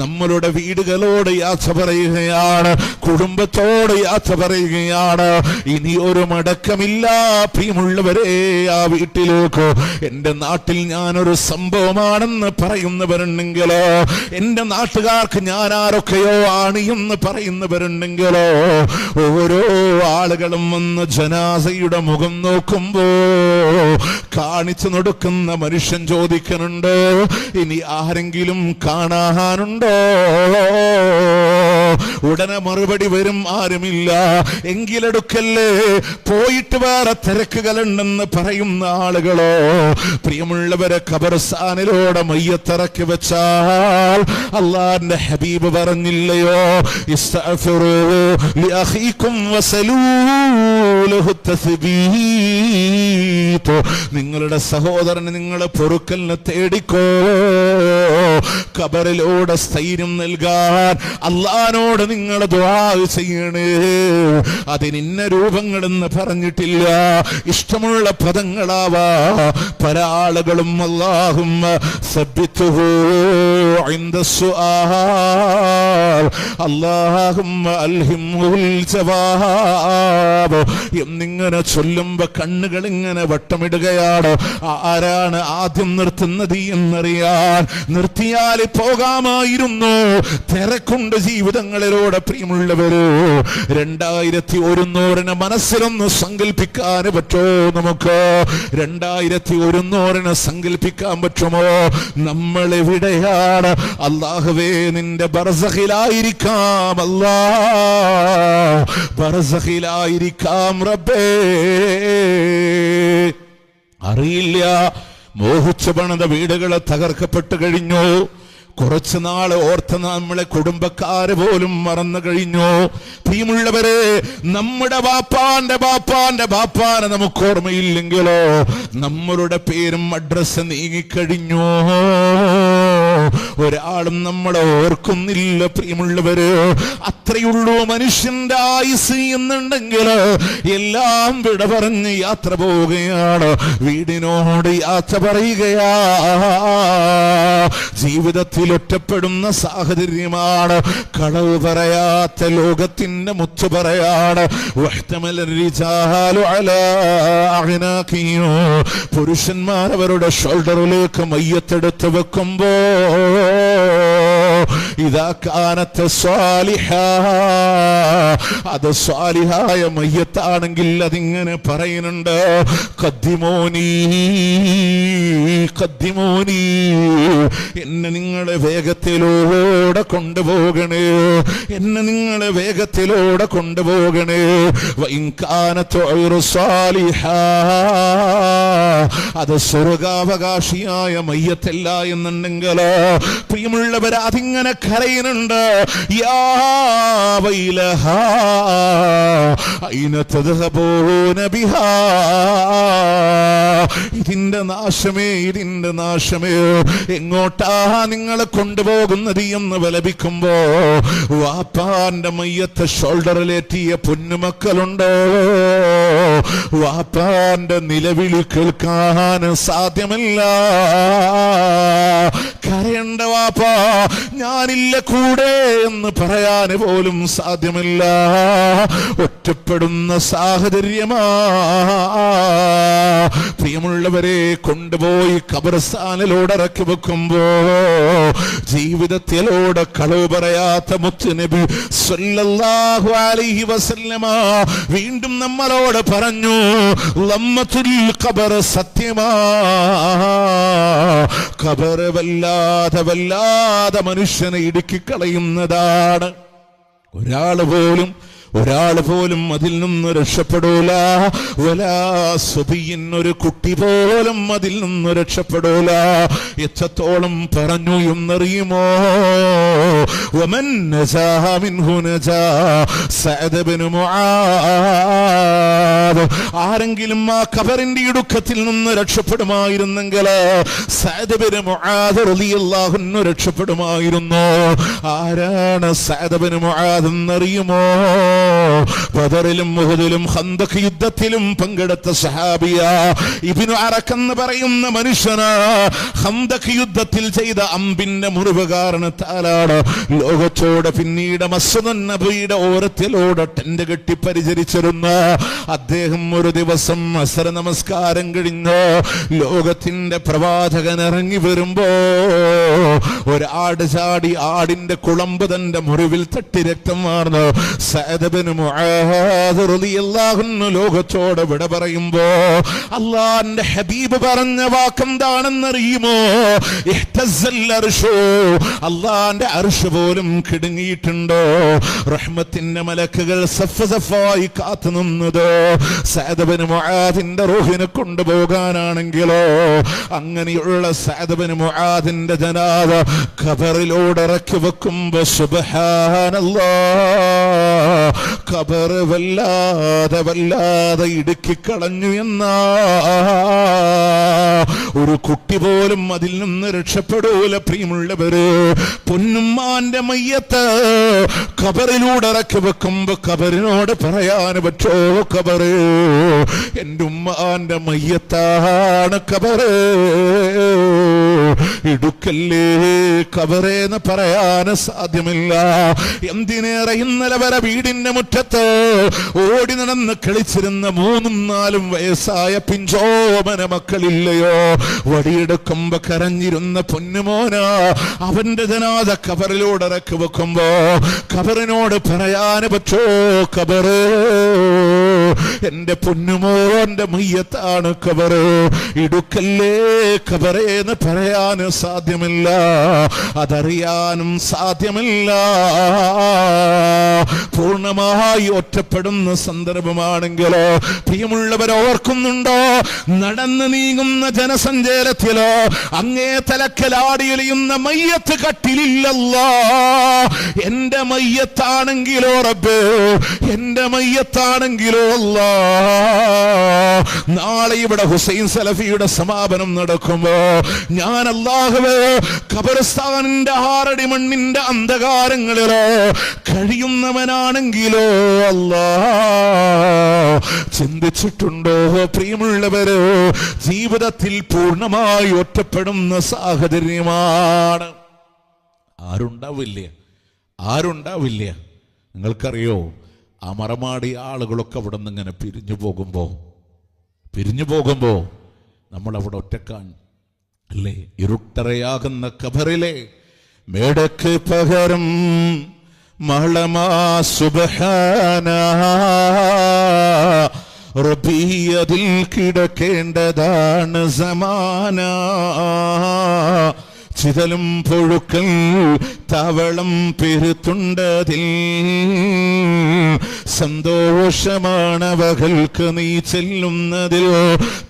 B: നമ്മളുടെ വീടുകളോട് യാത്ര പറയുകയാണ്, കുടുംബത്തോട് യാത്ര പറയുകയാണ്. ഇനി ഒരു മടക്കമില്ല. പ്രിയമുള്ളവരെ, ആ വീട്ടിലേക്ക്, എന്റെ നാട്ടിൽ ഞാനൊരു സംഭവമാണെന്ന് പറയുന്നവരുണ്ടെങ്കിലോ, എന്റെ നാട്ടുകാർക്ക് ഞാൻ ആരൊക്കെയോ ആണ് എന്ന് പറയുന്നവരുണ്ടെങ്കിലോ, ഓരോ ആളുകളും വന്ന് ജനാസയുടെ മുഖം നോക്കുമ്പോ കാണിച്ചു കൊടുക്കുന്ന മനുഷ്യൻ ചോദിക്കുന്നുണ്ട്, ഇനി ആരെങ്കിലും കാണാനുണ്ടോ? ഉടനെ മറുപടി വരും, ആരുമില്ല. എങ്കിലെടുക്കല്ലേ, പോയിട്ട് വേറെ തിരക്കുകളുണ്ടെന്ന് പറയുന്ന ആളുകളോ? പ്രിയമുള്ളവരെ, ഖബർസ്ഥാനിലൂടെ മയ്യത്തിറക്കി വെച്ചാൽ അല്ലാഹുവിന്റെ ഹബീബ് പറഞ്ഞില്ലയോ, ഇസ്തഗ്ഫിറൂ ലിഅഖീകും വസലൂ ലഹു തസ്ബീത്, നിങ്ങളുടെ സഹോദരന് നിങ്ങൾ പൊറുക്കലിനെ തേടിക്കോ. ഖബറിലൂടെ സ്ഥൈര്യം നൽകാൻ അല്ലാഹുവോട് നിങ്ങൾ ദുആ ചെയ്യണേ. അതിന് ഇന്ന രൂപങ്ങളെന്ന് പറഞ്ഞിട്ടില്ല, ഇഷ്ടമുള്ള പദങ്ങളാവാ. പല ആളുകളും അല്ലാഹുമ്മ സബ്ബിതുഹു ഇൻദ സുആൽ, അല്ലാഹുമ്മ അൽഹിംഹുൽ ജവാബ് എന്നിങ്ങനെ ചൊല്ലുമ്പോ കണ്ണുകൾ ഇങ്ങനെ വട്ടമിടുകയാണ്. ആരാണ് ആദ്യം നിർത്തുന്നത് എന്നറിയാൻ. നിർത്തിയാൽ പോകാമായിരുന്നു, തിരക്കുണ്ട് ജീവിതങ്ങളിലൂടെ. പ്രിയമുള്ളവര്, 2100 മനസ്സിലൊന്ന് സങ്കല്പിക്കാൻ പറ്റുമോ? നമുക്ക് 2100 സങ്കല്പിക്കാൻ പറ്റുമോ? നമ്മൾ എവിടെയാണ്? അല്ലാഹുവേ, നിന്റെ ബർസഖിലായിരിക്കാം. അല്ലാ, ബർസഖിലായിരിക്കാം റബ്ബേ. അറിയില്ല, മോഹിച്ചു പണിത വീടുകളെ തകർക്കപ്പെട്ടു കഴിഞ്ഞു. കുറച്ചു നാള് ഓർത്ത നമ്മളെ കുടുംബക്കാര് പോലും മറന്നു കഴിഞ്ഞു. പ്രിയമുള്ളവരെ, നമ്മുടെ ബാപ്പാന്റെ നമുക്ക് ഓർമ്മയില്ലെങ്കിലോ നമ്മളുടെ പേരും അഡ്രസ് നീങ്ങിക്കഴിഞ്ഞു. ഒരാളും നമ്മളെ ഓർക്കുന്നില്ല പ്രിയമുള്ളവര്. അത്രയുള്ളൂ മനുഷ്യന്റെ ആയുസ് എന്നുണ്ടെങ്കിൽ എല്ലാം വിട പറഞ്ഞ് യാത്ര പോവുകയാണ്, വീടിനോട് യാത്ര പറയുകയാ. ജീവിതത്തിൽ ഒറ്റപ്പെടുന്ന സാഹചര്യമാണ്. കളവ് പറയാത്ത ലോകത്തിന്റെ മുത്ത് പറയാണ്. പുരുഷന്മാർ അവരുടെ ഷോൾഡറിലേക്ക് മയ്യത്തെടുത്ത് വെക്കുമ്പോ ഇതാ കാനത്ത് സ്വാലിഹ, അത് സ്വാലിഹായ മയ്യത്താണെങ്കിൽ അതിങ്ങനെ പറയുന്നുണ്ട്, ഖദ്ദിമോനി ഖദ്ദിമോനി, എന്നെ നിങ്ങളെ വേഗത്തിലൂടെ കൊണ്ടുപോകണേ, എന്നെ നിങ്ങളെ വേഗത്തിലൂടെ കൊണ്ടുപോകണേ. വഇൻകാനത്ത് ഗൈറു സ്വാലിഹ, അത് സ്വർഗാവകാശിയായ മയ്യത്തല്ല എന്നുണ്ടെങ്കിൽ പ്രിയമുള്ളവർ അതിങ്ങനെ കരയുന്നുണ്ട്. യാ വൈലഹാ ഐന തദ്ഹബൂന ബിഹാ, ഇതിന്റെ നാശമേ, ഇതിന്റെ നാശമേ, എങ്ങോട്ടാ നിങ്ങളെ കൊണ്ടുപോകുന്നത് എന്ന് വിലപിക്കുമ്പോ വാപ്പാന്റെ മയ്യത്ത് ഷോൾഡറിലേറ്റിയ പൊന്നുമക്കളുണ്ടോ? വാപ്പാന്റെ നിലവിളി കേൾക്കാൻ സാധ്യമല്ല. കരയണ്ട വാപ്പാ, ഞാനില്ല കൂടെ എന്ന് പറയാൻ പോലും സാധ്യമല്ല. ഒറ്റപ്പെടുന്ന സാഹചര്യമാ. പ്രിയമുള്ളവരെ, കൊണ്ടുപോയി ഖബർസ്ഥാനിലൂടെ ഇറക്കി വെക്കുമ്പോ ജീവിതത്തിലൂടെ കളവ് പറയാത്ത മുത്തുനബി സ്വല്ലല്ലാഹു അലൈഹി വസല്ലമ വീണ്ടും നമ്മളോട് പറഞ്ഞു, ലമ്മത്തുൽ ഖബർ സത്യമാ. ഖബർ വല്ലാതെ വല്ലാതെ മനുഷ്യനെ ഇടുക്കിക്കളയുന്നതാണ്. ഒരാൾ പോലും അതിൽ നിന്ന് രക്ഷപ്പെടൂല. വലാ സുബിയിൻ, ഒരു കുട്ടി പോലും അതിൽ നിന്ന് രക്ഷപ്പെടൂല. എത്രത്തോളം പറഞ്ഞു എന്നറിയുമോ? വമൻ നജാ മിൻഹു നജാ സഅദ് ഇബ്നു മുആദ്. ആരെങ്കിലും ആ ഖബറിന്റെ ഇടുക്കത്തിൽ നിന്ന് രക്ഷപ്പെടുമായിരുന്നെങ്കിൽ സഅദ് ഇബ്നു മുആദ് റളിയല്ലാഹു അൻഹു രക്ഷപ്പെടുമായിരുന്നു. ആരാണ് സഅദ് ഇബ്നു മുആദ് എന്നറിയുമോ? ബദറിലും ഉഹദിലും ഖന്തഖ് യുദ്ധത്തിലും പങ്കെടുത്ത സഹാബിയ. ഇബ്നു അറഖ് എന്ന് പറയുന്ന മനുഷ്യന് ഖന്തഖ് യുദ്ധത്തിൽ ചെയ്ത അമ്പിന്റെ മുറിവ് കാരണത്താലാണ് ലോകത്തോട് പിന്നീട് മസ്ജിദുൻ നബിയുടെ ഓരത്തിലൂടെ ടെന്റ് കെട്ടി പരിചരിച്ചിരുന്ന അദ്ദേഹം ഒരു ദിവസം അസ്ർ നമസ്കാരം കഴിഞ്ഞ് ലോകത്തിന്റെ പ്രവാചകൻ ഇറങ്ങി വരുമ്പോ ഒരാട് ചാടി ആടിന്റെ കുളമ്പ് തന്റെ മുറിവിൽ തട്ടി രക്തം വാർന്നു സഅദ് ഇബ്നു മുആദ് റളിയല്ലാഹു അൻഹു ലോകത്തോട് വിട പറയുമ്പോ അല്ലാഹുവിന്റെ ഹബീബ് പറഞ്ഞ വാക്കെന്താണെന്നറിയുമോ? ഇഹ്തസ്സൽ അർശു, അല്ലാഹുവിന്റെ അർശ് പോലും കിടുങ്ങിയിട്ടുണ്ടോ? റഹ്മത്തിന്റെ മലക്കുകൾ സഫ് സഫായി കാത്തു നിന്നത് സഅദ് ഇബ്നു മുആദിന്റെ റൂഹിനെ കൊണ്ടുപോകാനാണെങ്കിലോ അങ്ങനെയുള്ള സഅദ് ഇബ്നു മുആദിന്റെ ജനാസ ഖബറിലൂടെ ഇറക്കി വെക്കുമ്പോ സുബ്ഹാനല്ലാഹ്, ഖബർ വല്ലാതെ വല്ലാതെ ഇടുക്കിക്കളഞ്ഞു എന്നാ. ഒരു കുട്ടി പോലും അതിൽ നിന്ന് രക്ഷപ്പെടൂല. പ്രിയമുള്ളവര്, പൊന്നുമ്മാന്റെ മയ്യത്ത് ഖബറിലൂടെ ഇറക്കി വെക്കുമ്പോ ഖബറിനോട് പറയാൻ പറ്റോ? ഖബറ് എന്റെ ഉമ്മാന്റെ മയ്യത്താണ്, ഖബറ് ഇടുക്കല്ലേ ഖബറേന്ന് പറയാൻ സാധ്യമല്ല. എന്തിനേറെ ഇന്നലെ വരെ വീടിന്റെ മുറ്റത്ത് ഓടി നടന്ന് കളിച്ചിരുന്ന 3-4 വയസ്സായ പിഞ്ചോമന മക്കളില്ലയോ? വടിയെടുക്കുമ്പോ കരഞ്ഞിരുന്ന പൊന്നുമോന അവന്റെ ജനാദ ഖബറിലൂടെ ഇറക്കി വെക്കുമ്പോ ഖബറിനോട് പറയാന് പറ്റോ? ഖബറ് എന്റെ പൊന്നുമോന്റെ മയ്യത്താണ്, ഖബറ് ഇടുക്കല്ലേ ഖബറേന്ന് പറയാൻ സാധ്യമല്ല, അതറിയാനും സാധ്യമല്ല. പൂർണ്ണമായി ഒറ്റപ്പെടുന്ന സന്ദർഭമാണെങ്കിലോ പ്രിയമുള്ളവർ ഓർക്കുന്നുണ്ടോ? നടന്നു നീങ്ങുന്ന ജനസഞ്ചാരം സഞ്ചേലത്തിലോ അങ്ങേ തലക്കലാടിയിലിയുന്ന മയ്യത്ത് കട്ടിലില്ലല്ലാ. എന്റെ മയ്യത്താണെങ്കിലോ റബ്ബേ, എന്റെ മയ്യത്താണെങ്കിലോ അല്ലാ, നാളെ ഇവിടെ ഹുസൈൻ സലഫിയുടെ സമാപനം നടക്കുമ്പോ ഞാൻ അല്ലാഹുവേ ഖബർസ്ഥാനിന്റെ 6 അടി മണ്ണിന്റെ അന്ധകാരങ്ങളിലോ കഴിയുന്നവനാണെങ്കിലോ അല്ലാ, ചിന്തിച്ചിട്ടുണ്ടോ പ്രിയമുള്ളവരോ, ജീവിതത്തിൽ പൂർണ്ണമായി ഒറ്റപ്പെടുന്ന സാഹചര്യമാണ്. ആരുണ്ടാവില്ല. നിങ്ങൾക്കറിയോ, ആ മറമാടി ആളുകളൊക്കെ അവിടെ നിന്ന് ഇങ്ങനെ പിരിഞ്ഞു പോകുമ്പോ നമ്മളവിടെ ഒറ്റക്കാണ് അല്ലേ? ഇരുട്ടറയാകുന്ന ഖബറിലെ മേടക്ക് പകരം മളമാ സുബ്ഹാനാ റബ്ബി, അതിൽ കിടക്കേണ്ടതാണ് സമാന. ചിതലും പൊഴുക്കൽ തവളം പെരുത്തുണ്ടതിൽ, സന്തോഷമാണവകൾക്ക് നീ ചെല്ലുന്നതിൽ.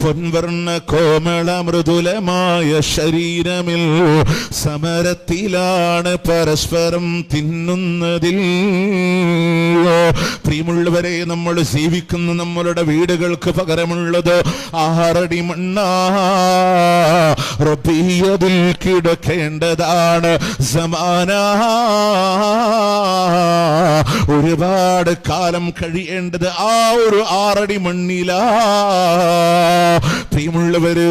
B: പൊൻവർണ്ണ കോമള മൃദുലമായ ശരീരമിൽ സമരത്തിലാണ് പരസ്പരം തിന്നുന്നതിൽ. പ്രിയമുള്ളവരെ, നമ്മൾ ജീവിക്കുന്ന നമ്മളുടെ വീടുകൾക്ക് പകരമുള്ളത് 6 അടി മണ്ണാ. റബ്ബി, അതിൽ കിടക്കേണ്ടതാണ് സമാന. ഒരുപാട് കാലം കഴിയേണ്ടത് ആ ഒരു 6 അടി മണ്ണിലാ. പ്രിയമുള്ളവര്,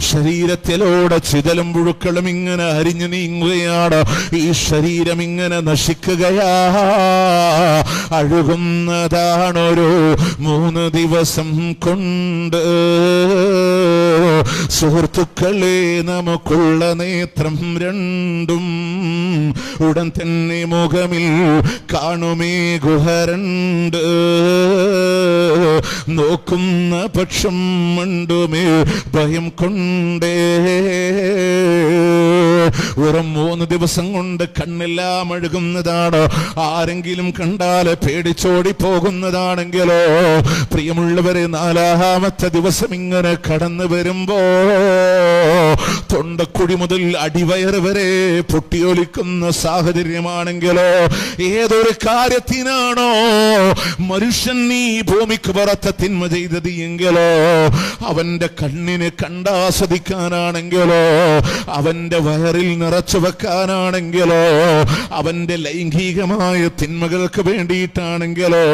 B: ശരീരത്തിലൂടെ ചിതലും പുഴുക്കളും ഇങ്ങനെ അരിഞ്ഞു നീങ്ങുകയാണ്. ഈ ശരീരം ഇങ്ങനെ നശിക്കുകയാ. അഴുകുന്നതാണൊരു 3 ദിവസം കൊണ്ട്. സുഹൃത്തുക്കളെ, നമുക്കുള്ള നേത്രം രണ്ടും ഉടൻ തന്നെ മുഖമിൽ കാണുമേ ഗുഹരണ്ട്. നോക്കുന്ന പക്ഷം മണ്ടുമേ ഭയം കൊണ്ടേ. വെറും 3 ദിവസം കൊണ്ട് കണ്ണെല്ലാം അഴുകുന്നതാണ്. ആരെങ്കിലും കണ്ടാൽ പേടിച്ചോടി പോകുന്നതാണെങ്കിലോ, പ്രിയമുള്ളവരെ, 4ാമത്തെ ദിവസം ഇങ്ങനെ കടന്നു വരുമ്പോ തൊണ്ടക്കുഴി മുതൽ അടിവയറ് വരെ പൊട്ടിയൊലിക്കുന്ന സാഹചര്യമാണെങ്കിലോ, ഏതൊരു കാര്യത്തിനാണോ മനുഷ്യൻ ഈ ഭൂമിക്ക് പുറത്ത് തിന്മ ചെയ്തത് എങ്കിലോ, അവന്റെ കണ്ണിന് കണ്ടാസ്വദിക്കാനാണെങ്കിലോ, അവന്റെ വയറിൽ നിറച്ചു വെക്കാനാണെങ്കിലോ, അവന്റെ ലൈംഗികമായ തിന്മകൾക്ക് വേണ്ടിയിട്ടാണെങ്കിലോ,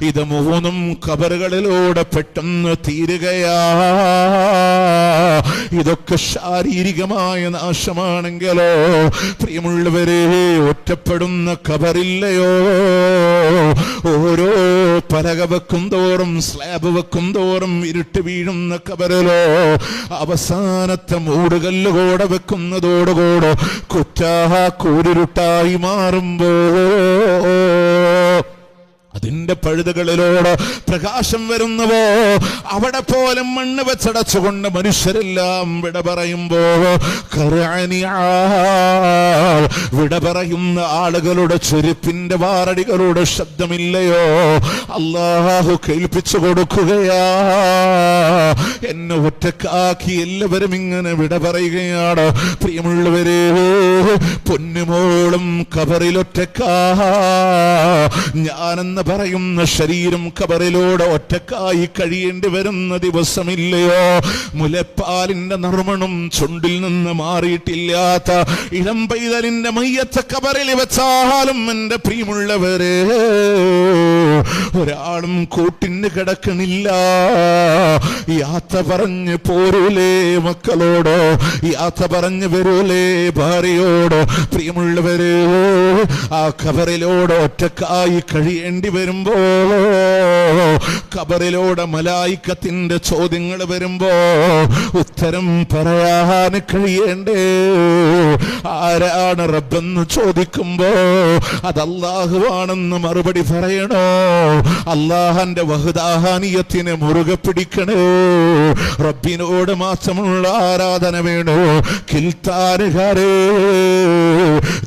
B: ഇത് 3ഉം ഖബറുകളിലൂടെ പെട്ടെന്ന് തീരുകയാ. ഇതൊക്കെ ശാരീരികമായ നാശമാണെങ്കിലോ, പ്രിയമുള്ളവരെ, ഒറ്റപ്പെടുന്ന ഖബറില്ലയോ? ഓരോ പലക വെക്കും തോറും, സ്ലാബ് വെക്കും തോറും ഇരുട്ട് വീഴുന്ന ഖബറിലോ, അവസാനത്തെ മൂടുകല്ലുകൂടെ വെക്കുന്നതോടുകൂടെ കൂരിരുട്ടായി മാറുമ്പോ അതിന്റെ പഴുതുകളിലൂടെ പ്രകാശം വരുന്നവോ, അവിടെ പോലെ മണ്ണ് വെച്ചടച്ചുകൊണ്ട് മനുഷ്യരെല്ലാം വിട പറയുമ്പോ, വിട പറയുന്ന ആളുകളുടെ ചെരുപ്പിന്റെ വാറടികളുടെ ശബ്ദമില്ലയോ? അല്ലാഹു കേൾപ്പിച്ചു കൊടുക്കുകയാ. എന്നെ ഒറ്റക്കാക്കി എല്ലാവരും ഇങ്ങനെ വിട പറയുകയാണ്. പ്രിയമുള്ളവരെ, പൊന്നുമോളും ഖബറിലൊറ്റക്കാ. ഞാനെന്ന് പറയുന്ന ശരീരം ഖബറിലൂടെ ഒറ്റക്കായി കഴിയേണ്ടി വരുന്ന ദിവസമില്ലയോ? മുലപ്പാലിന്റെ നറുമണം ചുണ്ടിൽ നിന്ന് മാറിയിട്ടില്ലാത്ത ഇളം പൈതലിന്റെ മയ്യത്ത് ഖബറിൽ വെച്ചാലും എന്റെ പ്രിയമുള്ളവരെ, ഒരാളും കൂട്ടിന് കിടക്കണില്ല. യാത്ര പറഞ്ഞ് പോരൂലേ മക്കളോട്, യാത്ര പറഞ്ഞ് വരൂലേ ഭാര്യയോട്? പ്രിയമുള്ളവരെ, ആ ഖബറിലൂടെ ഒറ്റക്കായി കഴിയേണ്ടി വരുമ്പോ, ഖബറിലൂടെ മലായിക്കത്തിന്റെ ചോദ്യങ്ങൾ വരുമ്പോ ഉത്തരം പറയാൻ കഴിയേണ്ടേ? ആരാണ് റബ്ബെന്ന് ചോദിക്കുമ്പോ അത് അല്ലാഹുവാണെന്ന് മറുപടി പറയണോ? അല്ലാഹന്റെ വഹദാനിയത്തിനെ മുറുകെ പിടിക്കണേ. റബ്ബിനോട് മാത്രമുള്ള ആരാധന വേണോ? കിൽത്താനുകാരേ,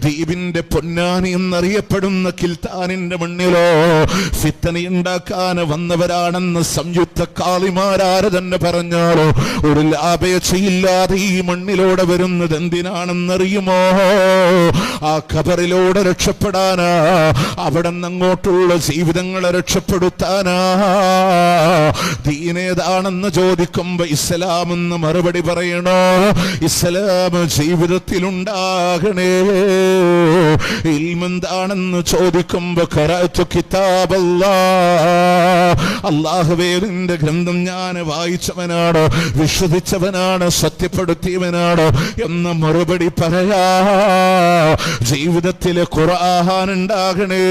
B: ദ്വീപിന്റെ പൊന്നാനി എന്നറിയപ്പെടുന്ന കിൽത്താനിന്റെ മണ്ണിലോ ഫിത്തനയുണ്ടാക്കാൻ വന്നവരാണെന്ന് സംയുക്ത കാളിമാരാര് തന്നെ പറഞ്ഞാലോ ഒരു ലാഭേച്ഛയില്ലാതെ ഈ മണ്ണിലൂടെ വരുന്നത് എന്തിനാണെന്നറിയുമോ? ആ ഖബറിലൂടെ രക്ഷപ്പെടാനാ, അവിടെ നിന്ന് അങ്ങോട്ടുള്ള ജീവിതങ്ങളെ രക്ഷപ്പെടുത്താനാ. ദീനേതാണെന്ന് ചോദിക്കുമ്പോ ഇസ്ലാം എന്ന് മറുപടി പറയണോ? ഇസ്ലാം ജീവിതത്തിലുണ്ടാകണേ. ഇൽമെന്താണെന്ന് ചോദിക്കുമ്പോ ഖറഅതു കിതാബല്ലാഹ്, അല്ലാഹുവേ നിന്റെ ഗ്രന്ഥം ഞാൻ വായിച്ചവനാണ്, വിശ്വസിച്ചവനാണ്, സത്യപ്പെടുത്തിയവനാണ് എന്ന മറുപടി പറയാ. ജീവിതത്തിലെ ഖുർആൻ ഉണ്ടാകണേ.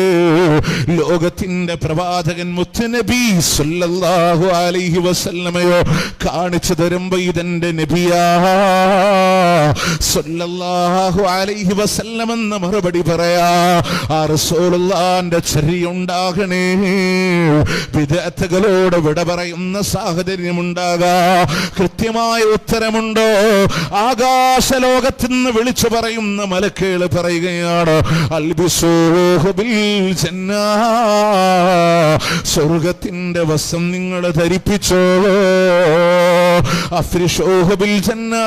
B: ലോകത്തിന്റെ പ്രവാചകൻ മുത്തുനബി സല്ലല്ലാഹു അലൈഹി വസല്ലമയോ കാണിച്ചു തരുമ്പോ ഇതെന്റെ നബിയാ സല്ലല്ലാഹു അലൈഹി വസല്ലം എന്ന മറുപടി പറയാ. ആ റസൂലുള്ളാഹിന്റെ ചര്യയുണ്ടാകണേ. വിദഅത്തുകളോട് വിട പറയുന്ന സാഹചര്യമുണ്ടാകാ. കൃത്യമായ ഉത്തരമുണ്ടോ? ആകാശലോകത്തുനിന്ന് വിളിച്ചു പറയുന്ന മലക്കുകൾ പറയുകയാണ്, അൽബിസൂഹു ബിൽ ജന്നാ, സ്വർഗത്തിന്റെ വസ്ത്രം നിങ്ങൾ ധരിപ്പിച്ചോ. അഫ്രിഷൂഹു ബിൽ ജന്നാ,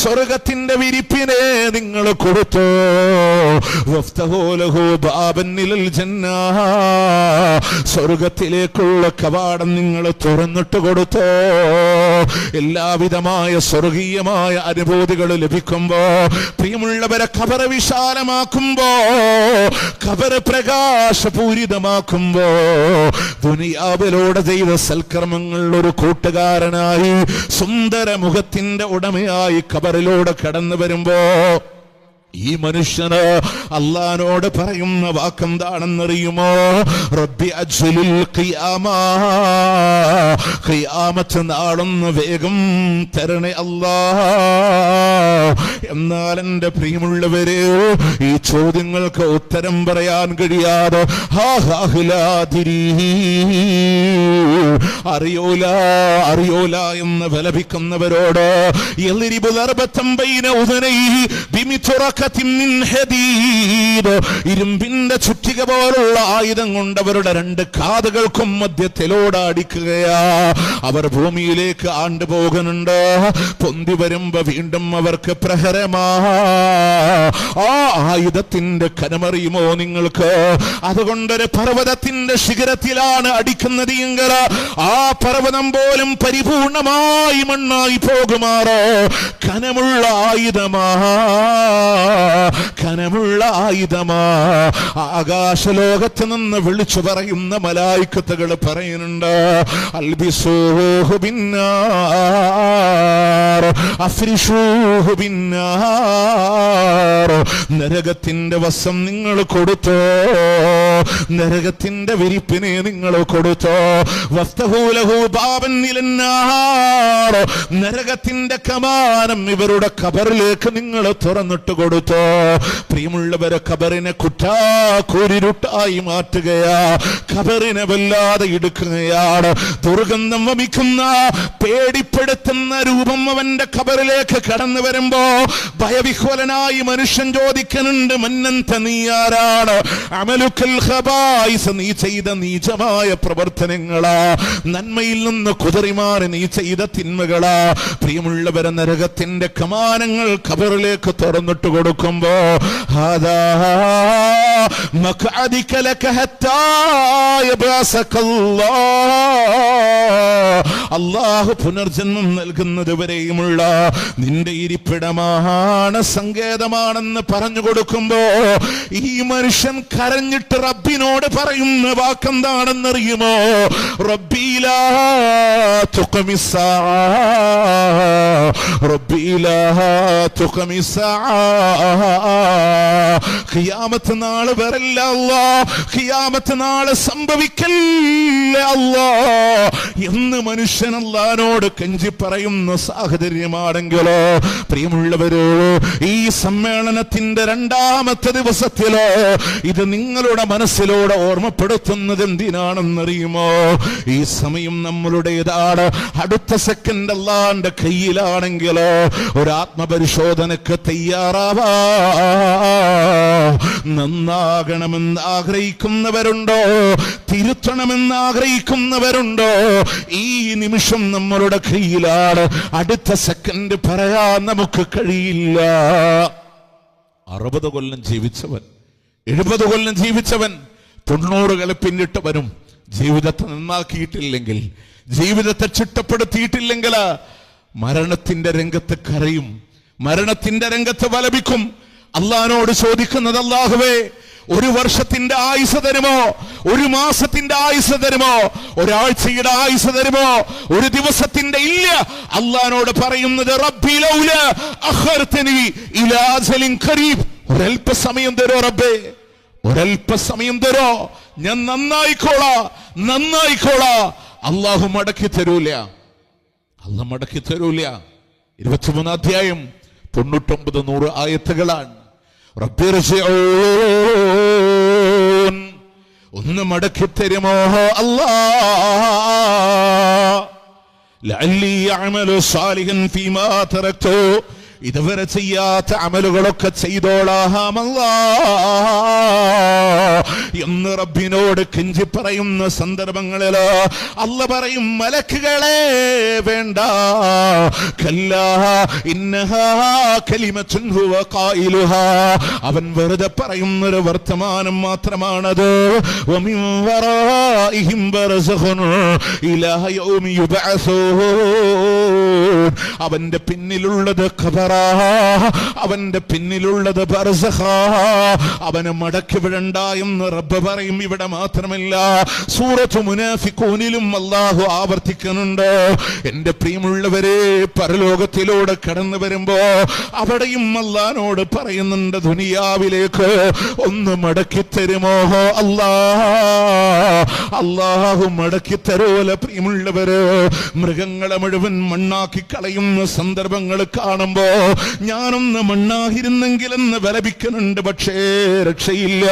B: സ്വർഗത്തിന്റെ വിരിപ്പിനെ നിങ്ങൾ കൊടുത്തോ. വഫ്തഹൂ ലഹു ബാബൻ ഇലൽ ജന്നാ, സ്വർഗത്തിലേക്കുള്ള കവാടം നിങ്ങൾ തുറന്നിട്ട് കൊടുത്തോ. എല്ലാവിധമായ സ്വർഗീയമായ അനുഭൂതികൾ ലഭിക്കുമ്പോ, പ്രിയമുള്ളവരെ, ഖബർ വിശാലമാക്കുമ്പോ, ഖബർ പ്രകാശപൂരിതമാക്കുമ്പോ, ദുനിയാവിലൂടെ ചെയ്ത സൽക്കർമ്മങ്ങൾ ഒരു കൂട്ടുകാരനായി സുന്ദര മുഖത്തിന്റെ ഉടമയായി ഖബറിലൂടെ കടന്നു വരുമ്പോ ഈ മനുഷ്യന് അല്ലാഹുവോട് പറയുന്ന വാക്കെന്താണെന്നറിയുമോ? റബ്ബി അജ്ലിൽ ഖിയാമാ, ഖിയാമത്ത് നാളൊന്ന് വേഗം തരണേ അല്ലാഹ്. എന്നാൽ എൻ്റെ പ്രിയമുള്ളവരെ, ഈ ചോദ്യങ്ങൾക്ക് ഉത്തരം പറയാൻ കഴിയാതെ അറിയോല അറിയോല എന്ന് വിലപിക്കുന്നവരോട് ഇരുമ്പിന്റെ ചുറ്റിക പോലുള്ള ആയുധം കൊണ്ട് അവരുടെ രണ്ട് കാതുകൾക്കും മധ്യത്തിലൂടെ അടിക്കുകയാ. അവർ ഭൂമിയിലേക്ക് ആണ്ടുപോകുന്നുണ്ട്. പൊന്തി വരുമ്പോ വീണ്ടും അവർക്ക് പ്രഹരമാ. ആ ആയുധത്തിന്റെ കനമറിയുമോ നിങ്ങൾക്ക്? അതുകൊണ്ടൊരു പർവ്വതത്തിന്റെ ശിഖരത്തിലാണ് അടിക്കുന്നത് എങ്കിൽ ആ പർവ്വതം പോലും പരിപൂർണമായി മണ്ണായി പോകുമാറോ കനമുള്ള ആയുധമാ, കനമുള്ള ആയുധമാ. ആകാശലോകത്ത് നിന്ന് വിളിച്ചു പറയുന്ന മലായിക്കത്തുകൾ പറയുന്നുണ്ട്, അൽബിസൂഹു ബിന്നാർ, അഫ്രിഷൂഹു ബിന്നാർ, നരകത്തിന്റെ വസ്ത്രം നിങ്ങൾ കൊടുത്തോ, നരകത്തിന്റെ വിരിപ്പിനെ നിങ്ങൾ കൊടുത്തോ. വഫ്തഹൂ ലഹു ബാബൻ ഇലന്നാർ, നരകത്തിന്റെ കമാനം ഇവരുടെ ഖബറിലേക്ക് നിങ്ങൾ തുറന്നിട്ട് കൊടുത്തോ. പ്രിയമുള്ളവരെ, ഖബറിനെ കുറ്റാക്കൂരിരുട്ടായി മാറ്റുകയാ, ഖബറിനെ വല്ലാതെ ഇടുക്കുകയാണ്. ദുർഗന്ധം വമിക്കുന്ന പേടിപ്പെടുത്തുന്ന രൂപം അവന്റെ ഖബറിലേക്ക് കടന്നു വരുമ്പോ ഭയവിഹ്വലനായി മനുഷ്യൻ ചോദിക്കുന്നുണ്ട്, മന്നന്ത, നീ ആരാണ്? അമലുക്കൽ ഖബായിസ്, നീ ചെയ്ത നീചമായ പ്രവർത്തനങ്ങളാ, നന്മയിൽ നിന്ന് കുതറിമാറി നീ ചെയ്ത തിന്മകളാ. പ്രിയമുള്ളവരെ, നരകത്തിന്റെ കമാനങ്ങൾ ഖബറിലേക്ക് തുറന്നിട്ട് കൊടുക്കുമ്പോ ഹാദാ മഖഅദിക ലക ഹത്താ യബ്അസകല്ലാഹ്, അല്ലാഹു പുനർജന്മം നൽകുന്നത് വരെയുമുള്ള നിന്റെ ഇരിപ്പിടമാണ്, സങ്കേതമാണെന്ന് പറഞ്ഞു കൊടുക്കുമ്പോ ഈ മനുഷ്യൻ കരഞ്ഞിട്ട് റബ്ബിനോട് പറയുന്ന വാക്കെന്താണെന്നറിയുമോ? റബ്ബി ലാ തുഖമിസ്സാ, റബ്ബി ലാ തുഖമിസ്സാ, ഖിയാമത്ത് നാൾ വരല്ല അല്ലാഹ്, ഖിയാമത്ത് നാൾ സംഭവിക്കല്ല അല്ലാഹ് എന്ന് മനുഷ്യൻ അല്ലാഹുവോട് കെഞ്ചി പറയുന്ന സാഹചര്യമാണെങ്കിലോ പ്രിയമുള്ളവരോ, ഈ സമ്മേളനത്തിന്റെ 2ാമത്തെ ദിവസത്തിലോ ഇത് നിങ്ങളുടെ മനസ്സിലൂടെ ഓർമ്മപ്പെടുത്തുന്നത് എന്തിനാണെന്നറിയുമോ? ഈ സമയം നമ്മളുടേതാണ്. അടുത്ത സെക്കൻഡ് അല്ലാഹുവിന്റെ കയ്യിലാണെങ്കിലോ ഒരു ആത്മപരിശോധനക്ക് തയ്യാറാവാ. നന്നാകണമെന്ന് ആഗ്രഹിക്കുന്നവരുണ്ടോ? തിരുത്തണമെന്ന് ആഗ്രഹിക്കുന്നവരുണ്ടോ? ഈ നിമിഷം നമ്മളുടെ കയ്യിലാണ്. അടുത്ത സെക്കൻഡ് പറയാൻ നമുക്ക് കഴിയില്ല. 60 കൊല്ലം ജീവിച്ചവൻ, 70 കൊല്ലം ജീവിച്ചവൻ, 90 പിന്നിട്ടവനും ജീവിതത്തെ നന്നാക്കിയിട്ടില്ലെങ്കിൽ, ജീവിതത്തെ ചിട്ടപ്പെടുത്തിയിട്ടില്ലെങ്കിൽ മരണത്തിന്റെ രംഗത്ത് കരയും, മരണത്തിന്റെ രംഗത്ത് വലപിക്കും. അല്ലാഹുവോട് ചോദിക്കുന്നത്, അല്ലാഹുവേ, 1 വർഷത്തിന്റെ ആയുസ് തരുമോ? 1 മാസത്തിന്റെ ആയുസ് തരുമോ? ഒരാഴ്ചയുടെ ആയുസ് തരുമോ? 1 ദിവസത്തിന്റെ ഇല്ല. അല്ലാഹുവോട് പറയുന്നത്, റബ്ബി ലൗലാ അഖർതനി ഇലാ അജലിൻ ഖരീബ്, ഒരൽപസമയം തരോ റബ്ബേ, ഒരൽപസമയം തരോ, ഞാൻ നന്നായിക്കോളാ. അല്ലാഹു മടക്കി തരൂല, അല്ലാഹു മടക്കി തരൂല. 23 അധ്യായം 99-100 ആയത്തുകളാണ്. റബ്ബിർജിഊൻ, ഒന്ന് മടക്കി തരുമോ അല്ലാഹ്, ലഅല്ലി അഅമലു സാലിഹൻ ഫീമാ തറക്തു, ഇതുവരെ ചെയ്യാത്ത അമലുകളൊക്കെ ചെയ്തോളാം എന്ന് റബ്ബിനോട് കെഞ്ചി പറയുന്ന സന്ദർഭങ്ങളിൽ അല്ലാഹ് പറയും, മലക്കുകളെ വേണ്ട, കല്ലാ ഇന്നഹാ കലിമത്തുൻ ഹുവ ഖായിലുഹാ, അവൻ വെറുതെ പറയുന്നൊരു വർത്തമാനം മാത്രമാണത്. വമിൻ വറാഇഹിം ബർസഖുൻ ഇലാ യൗമി യുബഅസൂൻ, അവന്റെ പിന്നിലുള്ളത് ഖബർ, അവന്റെ പിന്നിലുള്ളത് ബർസഖ, അവനെ മടക്കി വിടണ്ട എന്ന് റബ്ബ് പറയും. ഇവിടെ മാത്രമല്ല, സൂറത്ത് മുനാഫിഖൂനിലും അല്ലാഹു ആവർത്തിക്കുന്നുണ്ട്. എന്റെ പ്രിയമുള്ളവരെ, പരലോകത്തിലൂടെ കടന്നു വരുമ്പോ അവിടെയും അല്ലാഹുവോട് പറയുന്നുണ്ട്, ദുനിയാവിലേക്ക് ഒന്ന് മടക്കി തരുമോ അല്ലാഹു മടക്കി തരൂല. പ്രിയമുള്ളവര്, മൃഗങ്ങളെ മുഴുവൻ മണ്ണാക്കി കളയുന്ന സന്ദർഭങ്ങൾ കാണുമ്പോ ഞാനൊന്ന് മണ്ണായിരുന്നെങ്കിലെന്ന് വിലപിക്കുന്നുണ്ട്. പക്ഷേ രക്ഷയില്ല.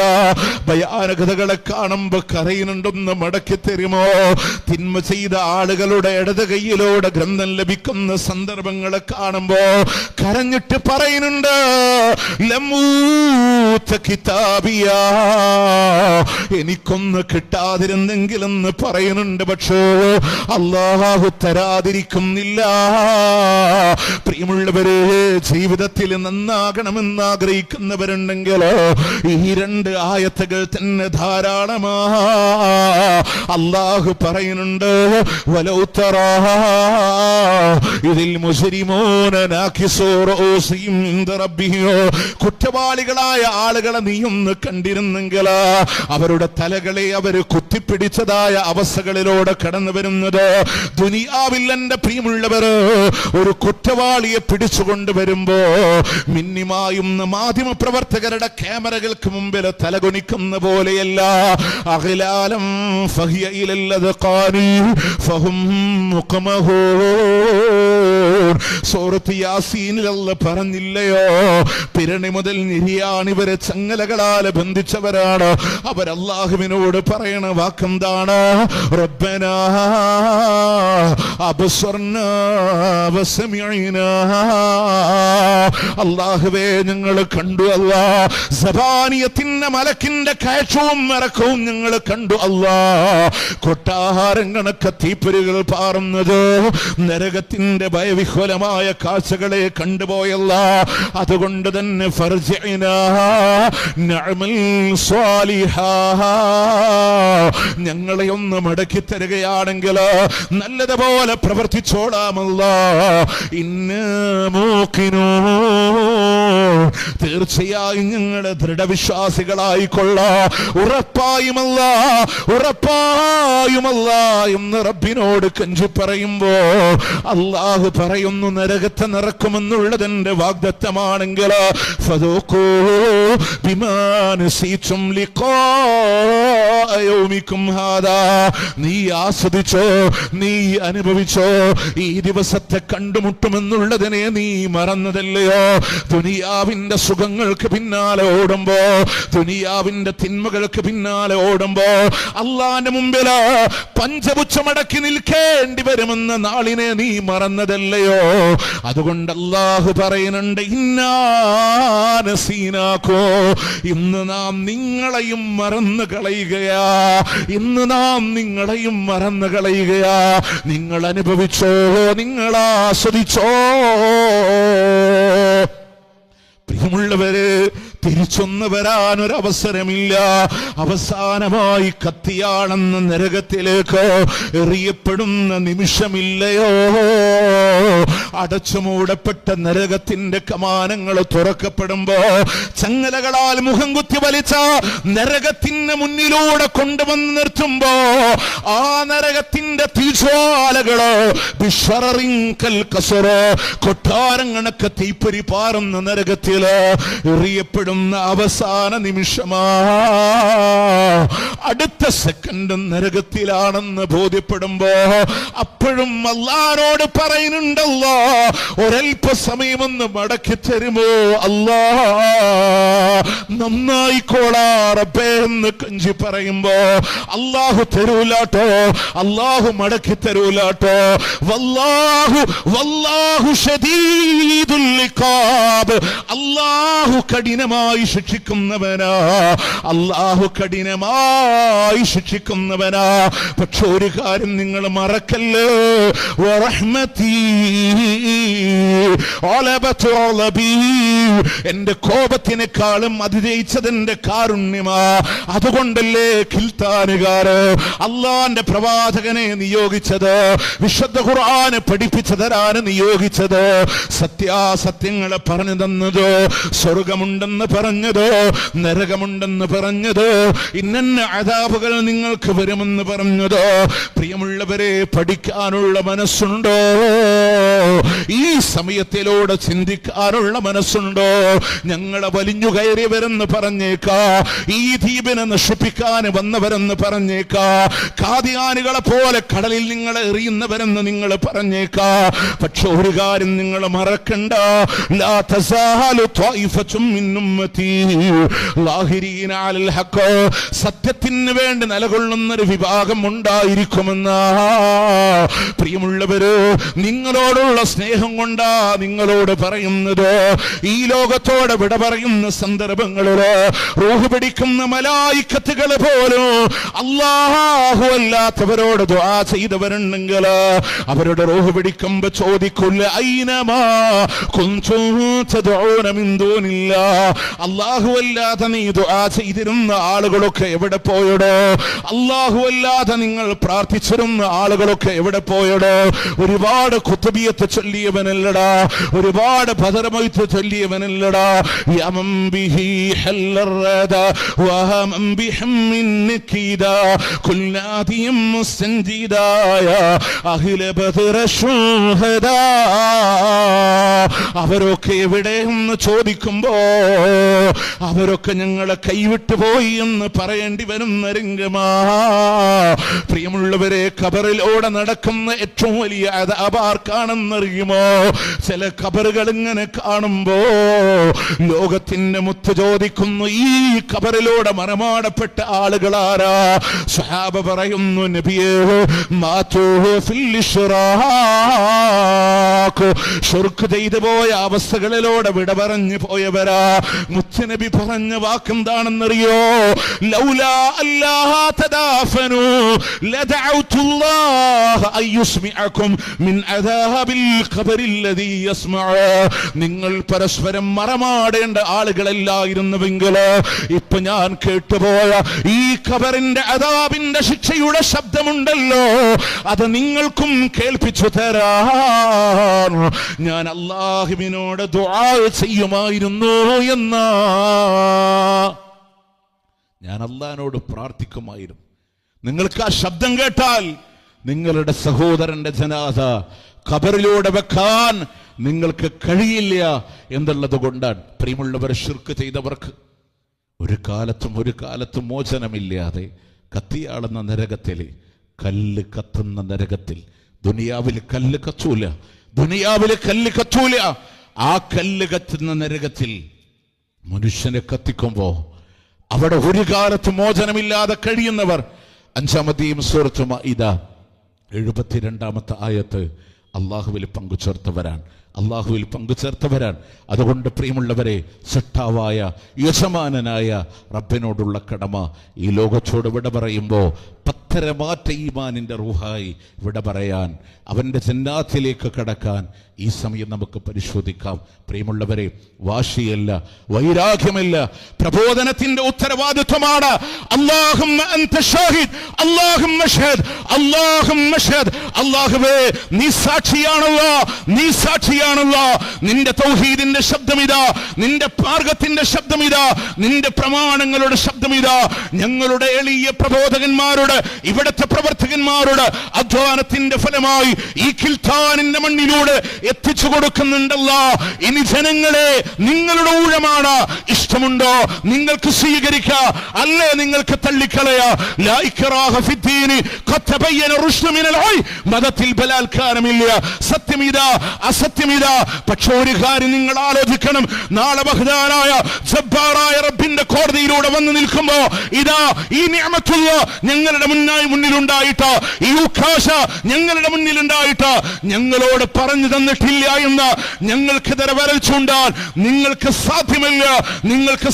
B: ഭയാനകതകളെ കാണുമ്പോ കരയുന്നുണ്ടൊന്ന് മടക്കി തരുമോ? തിന്മ ചെയ്ത ആളുകളുടെ ഇടത് കൈയിലൂടെ ഗ്രന്ഥം ലഭിക്കുന്ന സന്ദർഭങ്ങളെ കാണുമ്പോ കരഞ്ഞിട്ട് പറയുന്നുണ്ട്, ലമൂത കിതാബിയാ, എനിക്കൊന്ന് കിട്ടാതിരുന്നെങ്കിലെന്ന് പറയുന്നുണ്ട്. പക്ഷേ അല്ലാഹു തരാതിരിക്കുന്നില്ല. പ്രിയമുള്ളവരെ, ജീവിതത്തിൽ നന്നാകണമെന്ന് ആഗ്രഹിക്കുന്നവരുണ്ടെങ്കിൽ ഈ 2 ആയത്തുകൾ തന്നെ ധാരാളമാ. അല്ലാഹു പറയുന്നുണ്ട്, വലൗ തറാ ഇതിൽ മുജ്രിമൂന നാകിസൂ റഊസിഹിം ഇൻദ റബ്ബിഹിം, കുറ്റവാളികളായ ആളുകളെ നീ ഒന്ന് കണ്ടിരുന്നെങ്കിൽ അവരുടെ തലകളെ അവർ കുത്തിപ്പിടിച്ചതായ അവസ്ഥകളിലൂടെ കടന്നു വരുന്നത്. ദുനിയാവിൽ എന്റെ പ്രിയമുള്ളവർ, ഒരു കുറ്റവാളിയെ പിടിച്ചുകൊണ്ട് വരുമ്പോ മിന്നിമായുന്ന മാധ്യമ പ്രവർത്തകരുടെ ക്യാമറകൾക്ക് മുമ്പിൽ തലകുനിക്കുന്ന പോലെയല്ല. അഗ്ലാലം ഫഹിയ ഇലൽ ഖാനി ഫഹും മുഖമഹൂൻ. സൂറത്ത് യാസീനിൽ അല്ലാഹു പറഞ്ഞില്ലയോ, പിരണി മുതൽ നിര്യാണി വരെ ചങ്ങലകളാൽ ബന്ധിച്ചവരാണ് അവർ. അല്ലാഹുവിനോട് പറയണ വാക്കെന്താണ്? റബ്ബനാ അബ്സർനാ വസമിഅനാ, അല്ലാഹുവേ ഞങ്ങൾ കണ്ടു അല്ലാ, സബാനിയത്തിന്റെ മലക്കിന്റെ കയറ്റവും ഇറക്കവും ഞങ്ങൾ കണ്ടു അല്ലാ, കൊട്ടാരം കണക്ക തീപ്പൊരികൾ പാറുന്നത്, നരകത്തിന്റെ ഭയവിഹ്വലമായ കാഴ്ചകളെ കണ്ടുപോയല്ല. അതുകൊണ്ട് തന്നെ ഫർജിഅനാ നഅമൽ സ്വാലിഹാ, ഞങ്ങളെ ഒന്ന് മടക്കി തരികയാണെങ്കിൽ നല്ലതുപോലെ പ്രവർത്തിച്ചോളാമല്ലാ. ഇന്ന മൂഖി തീർച്ചയായും ഞങ്ങളുടെ ദൃഢവിശ്വാസികളായിക്കൊള്ള ഉറപ്പായുമല്ല എന്ന് റബ്ബിനോട് കഞ്ചി പറയുമ്പോ അല്ലാഹു പറയുന്നു നരകത്തെ നിറക്കുമെന്നുള്ളതിന്റെ വാഗ്ദത്തമാണെങ്കിൽ ഫദൂഖൂ ബിമാ നസീതും ലിഖാ യൗമികും ഹാദാ, നീ ആസ്വദിച്ചോ, നീ അനുഭവിച്ചോ, ഈ ദിവസത്തെ കണ്ടുമുട്ടുമെന്നുള്ളതിനെ നീ മറന്നതല്ലയോ? ദുനിയാവിന്റെ സുഖങ്ങൾക്ക് പിന്നാലെ ഓടുമ്പോ, ദുനിയാവിന്റെ തിന്മകൾക്ക് പിന്നാലെ ഓടുമ്പോ അള്ളാന്റെ മുമ്പിൽ പഞ്ചപുച്ഛമടക്കി നിൽക്കേണ്ടി വരുമെന്ന നാളിനെ നീ മറന്നതല്ലയോ? അതുകൊണ്ട് അല്ലാഹു പറയുന്നുണ്ട്, ഇന്നാ നസീനാക്കോ, ഇന്ന് നാം നിങ്ങളെയും മറന്നു കളയുകയാ, ഇന്ന് നാം നിങ്ങളെയും മറന്നു കളയുകയാ. നിങ്ങൾ അനുഭവിച്ചോ, നിങ്ങൾ ആസ്വദിച്ചോ. പ്രിയമുള്ളവര്, തിരിച്ചൊന്നു വരാനൊരവസരമില്ല. അവസാനമായി കത്തിയാണെന്ന നരകത്തിലേക്ക് എറിയപ്പെടുന്ന നിമിഷമില്ലയോ? അടച്ചുമൂടപ്പെട്ട നരകത്തിന്റെ കമാനങ്ങൾ തുറക്കപ്പെടുമ്പോ ചങ്ങലകളാൽ മുഖം കുത്തി വലിച്ച നരകത്തിന്റെ മുന്നിലൂടെ കൊണ്ടുവന്ന് നിർത്തുമ്പോ ആ നരകത്തിന്റെ തീജ്വാലകള് കൊട്ടാരം കണക്ക് തീപ്പൊരി പാറുന്ന നരകത്തില് എറിയപ്പെടുന്ന അവസാന നിമിഷമാ. അടുത്ത സെക്കൻഡ് നരകത്തിലാണെന്ന് ബോധ്യപ്പെടുമ്പോ അപ്പോഴും അല്ലാഹുവോട് പറയുന്നുണ്ടല്ലോ, ഒരൽപ്പസമയമൊന്ന് മടക്കി തരുമോ അല്ലാ, നന്നായിക്കോളാ റബ്ബേ എന്ന് കഞ്ചി പറയുമ്പോ അല്ലാഹു തരൂലാട്ടോ, അല്ലാഹു മടക്കി തരൂലാട്ടോ. വല്ലാഹു ശദീദുൽ ഇഖാബ്, അല്ലാഹു കഠിനമായി ശിക്ഷിക്കുന്നവനാ, അല്ലാഹു കഠിനമായി ശിക്ഷിക്കുന്നവനാ. പക്ഷെ ഒരു കാര്യം നിങ്ങൾ മറക്കല്ലേ, വറഹ്മതീ ഗലബത് ഗളബി, എന്റെ കോപത്തിനേക്കാളും അതിജയിച്ചതെന്റെ കാരുണ്യമാ. അതുകൊണ്ടല്ലേ കിൽത്താനുകാര് അള്ളാന്റെ പ്രവാചകനെ നിയോഗിച്ചത്, വിശുദ്ധ ഖുർആന് പഠിപ്പിച്ചു തരാന് നിയോഗിച്ചത്, സത്യാസത്യങ്ങളെ പറഞ്ഞു തന്നത്, സ്വർഗമുണ്ടെന്ന് പറഞ്ഞത്, നരകമുണ്ടെന്ന് പറഞ്ഞത്, ഇന്ന അദാബുകൾ നിങ്ങൾക്ക് വരുമെന്ന് പറഞ്ഞത്. പ്രിയമുള്ളവരെ, പഠിക്കാനുള്ള മനസ്സുണ്ടോ? ഈ സമയത്തിലൂടെ ചിന്തിക്കാനുള്ള മനസ്സുണ്ടോ? ഞങ്ങളെ വലിഞ്ഞു കയറിയവരെന്ന് പറഞ്ഞേക്കാ, ഈ ദ്വീപിനെ നശിപ്പിക്കാൻ വന്നവരെന്ന് പറഞ്ഞേക്കാ, കാദിയാനികളെ പോലെ കടലിൽ നിങ്ങളെ എറിയുന്നവരെന്ന് നിങ്ങൾ പറഞ്ഞേക്കാ. പക്ഷെ ഒരു കാര്യം നിങ്ങൾ മറക്കണ്ട, ലാ തസാലു ത്വായിഫത്തും മിൻ ഉമ്മത്തി ലാഹിരീന അലൽ ഹഖ്, സത്യത്തിന് വേണ്ടി നിലകൊള്ളുന്നൊരു വിഭാഗം ഉണ്ടായിരിക്കുമെന്ന്. പ്രിയമുള്ളവര്, നിങ്ങളോടുള്ള സ്നേഹം കൊണ്ടാ നിങ്ങളോട് പറയുന്നത്. ഈ ലോകത്തോട് വിട പറയുന്ന സന്ദർഭങ്ങളില് റൂഹ് പിടിക്കുന്ന മലായിക്കത്തുകൾ പോലും അല്ലാഹു അല്ലാത്തവരോട് ദുആ ചെയ്തവരുണ്ടെങ്കിൽ അവരുടെ റൂഹ് പിടിക്കുമ്പോ ചോദിക്കില്ല, ഐനമാ കുൻതും തദഊന മിൻ ദൂനില്ലാഹ്, അല്ലാഹു അല്ലാതെ നീ ദുആ ചെയ്തിരുന്ന ആളുകളൊക്കെ എവിടെ പോയടോ? അല്ലാഹു അല്ലാതെ നിങ്ങൾ പ്രാർത്ഥിച്ചിരുന്ന ആളുകളൊക്കെ എവിടെ പോയടോ? ഒരുപാട് ഖുത്ബിയത്ത് ചൊല്ലിയവനല്ലടാ, ഒരുപാട് ബദർമൈത്ത് ചൊല്ലിയവനല്ലടാ. യമൻ ബിഹി ഹല്ലറദ വഹമൻ ബിഹമ്മിൻ നികിദാ കുൽനാദിയം മുസ്തൻജിദായ അഹ്ല ബദർ ശുഹദാ. അവരൊക്കെ എവിടെയെന്ന് ചോദിക്കുമ്പോ അവരൊക്കെ ഞങ്ങളെ കൈവിട്ടു പോയി എന്ന് പറയേണ്ടി വരുന്ന രംഗമാ. പ്രിയമുള്ളവരെ, ഖബറിലൂടെ നടക്കുന്ന ഏറ്റവും വലിയ അദാബാർക്കാണെന്നറിയുമോ? ചില ഖബറുകൾ ഇങ്ങനെ കാണുമ്പോ ലോകത്തിന്റെ മുത്ത് ചോദിക്കുന്നു, ഈ ഖബറിലൂടെ മറമാടപ്പെട്ട ആളുകളാരാ? സ്വഹാബ പറയുന്നു, നബിയേ, മാതൂ ഫിൽ ഇശ്റാഖ്, ശിർക്ക് ചെയ്തു പോയ അവസ്ഥകളിലൂടെ വിട പറഞ്ഞു പോയവരാ. മുത്തുനബി പറഞ്ഞ വാക്കെന്താണെന്നറിയോ? ലൗലാ അല്ലാഹ തദാഫനു ലദഅഉതുല്ലാഹ അയ്യുസ്മിഅകും മിൻ അദാബിൽ ഖബറില്ലദീ യസ്മഉ. നിങ്ങൾ പരസ്പരം മറമാടേണ്ട ആളുകളല്ലായിരുന്നുവെങ്കിൽ ഇപ്പൊ ഞാൻ കേട്ടുപോയ ഈ ഖബറിന്റെ അദാബിന്റെ ശിക്ഷയുടെ ശബ്ദമുണ്ടല്ലോ, അത് നിങ്ങൾക്കും കേൾപ്പിച്ചു തരാൻ ഞാൻ അല്ലാഹു ഇബ്രാഹിമിനോട് ദുആ ചെയ്യുമായിരുന്നു എന്ന ഞാൻ അല്ലാഹുവിനോട് പ്രാർത്ഥിക്കുമായിരുന്നു. നിങ്ങൾക്ക് ആ ശബ്ദം കേട്ടാൽ നിങ്ങളുടെ സഹോദരന്റെ ജനാസ ഖബറിലൂടെ വെക്കാൻ നിങ്ങൾക്ക് കഴിയില്ല എന്നുള്ളത് കൊണ്ടാണ്. പ്രിയമുള്ളവർ, ശിർക്ക് ചെയ്തവർക്ക് ഒരു കാലത്തും മോചനമില്ലാതെ കത്തിയാളുന്ന നരകത്തിൽ, കല്ല് കത്തുന്ന നരകത്തിൽ, ദുനിയാവിൽ കല്ല് കത്തൂല, ആ കല്ല് കത്തുന്ന നരകത്തിൽ മനുഷ്യനെ കത്തിക്കുമ്പോ അവിടെ ഒരു കാലത്ത് മോചനമില്ലാതെ കഴിയുന്നവർ 5-ാമത്തെയും സൂറത്ത് മാഇദ 72-ാമത്തെ ആയത്ത് അള്ളാഹുവിൽ പങ്കുചേർത്തവരാണ്. അതുകൊണ്ട് പ്രിയമുള്ളവരെ, സൃഷ്ടാവായ യജമാനനായ റബ്ബിനോടുള്ള കടമ ഈ ലോകത്തോട് വിട പറയുമ്പോൾ പത്തരമാറ്റ ഈമാനിന്റെ റൂഹായി വിട പറയാൻ, അവന്റെ ജന്നാത്തിലേക്ക് കടക്കാൻ ഈ സമയം നമുക്ക് പരിശോധിക്കാം. പ്രിയമുള്ളവരെ, വാശിയല്ല, വൈരാഗ്യമല്ല, പ്രബോധനത്തിന്റെ ഉത്തരവാദിത്വമാണ്. അല്ലാഹുമ്മ അൻത ഷാഹിദ്, അല്ലാഹുമ്മ ഷഹദ്, അല്ലാഹുമ്മ ഷഹദ്. അല്ലാഹുവേ, നീ സാക്ഷിയാണല്ലോ, നീ സാക്ഷിയാണല്ലോ. നിന്റെ തൗഹീദിന്റെ ശബ്ദമിതാ, നിന്റെ മാർഗത്തിന്റെ ശബ്ദമിതാ, നിന്റെ പ്രമാണങ്ങളുടെ ശബ്ദമിതാ. ഞങ്ങളുടെ എളിയ പ്രബോധകന്മാരോട്, ഇവിടുത്തെ പ്രവർത്തകന്മാരോട് അധ്വാനത്തിന്റെ ഫലമായി ഈ കിൽത്താനിന്റെ മണ്ണിലൂടെ എത്തിച്ചു കൊടുക്കുന്നുണ്ടല്ലോ. ഇനി ജനങ്ങളെ, നിങ്ങളുടെ ഊഴമാണ്. ഇഷ്ടമുണ്ടോ നിങ്ങൾക്ക് സ്വീകരിക്കാം, അല്ലേ നിങ്ങൾക്ക് തള്ളിക്കളയാ. ലാ ഇക്റാഹ ഫിദ്ദീനി ഖദ് തബയ്യന റുശ്ദു മിനൽ ഗയ്. മതത്തിൽ ബലാത്കാരമില്ല. സത്യമിതാ, അസത്യമിതാ. പക്ഷെ ഒരു കാര്യം നിങ്ങൾ ആലോചിക്കണം. നാളെ ബഹ്ദാനായ ജബ്ബാറായ റബ്ബിന്റെ കോടതിയിലൂടെ വന്നു നിൽക്കുമ്പോ ഇതാ ഈ നിഅമത്തുള്ള ഞങ്ങളുടെ മുന്നിലുണ്ടായിട്ട്, ഈ ഉഖാശ ഞങ്ങളുടെ മുന്നിലുണ്ടായിട്ട് ഞങ്ങളോട് പറഞ്ഞു തന്നിട്ടില്ല എന്ന് ഞങ്ങൾക്ക് വരൽ ചൂണ്ടാൻ നിങ്ങൾക്ക്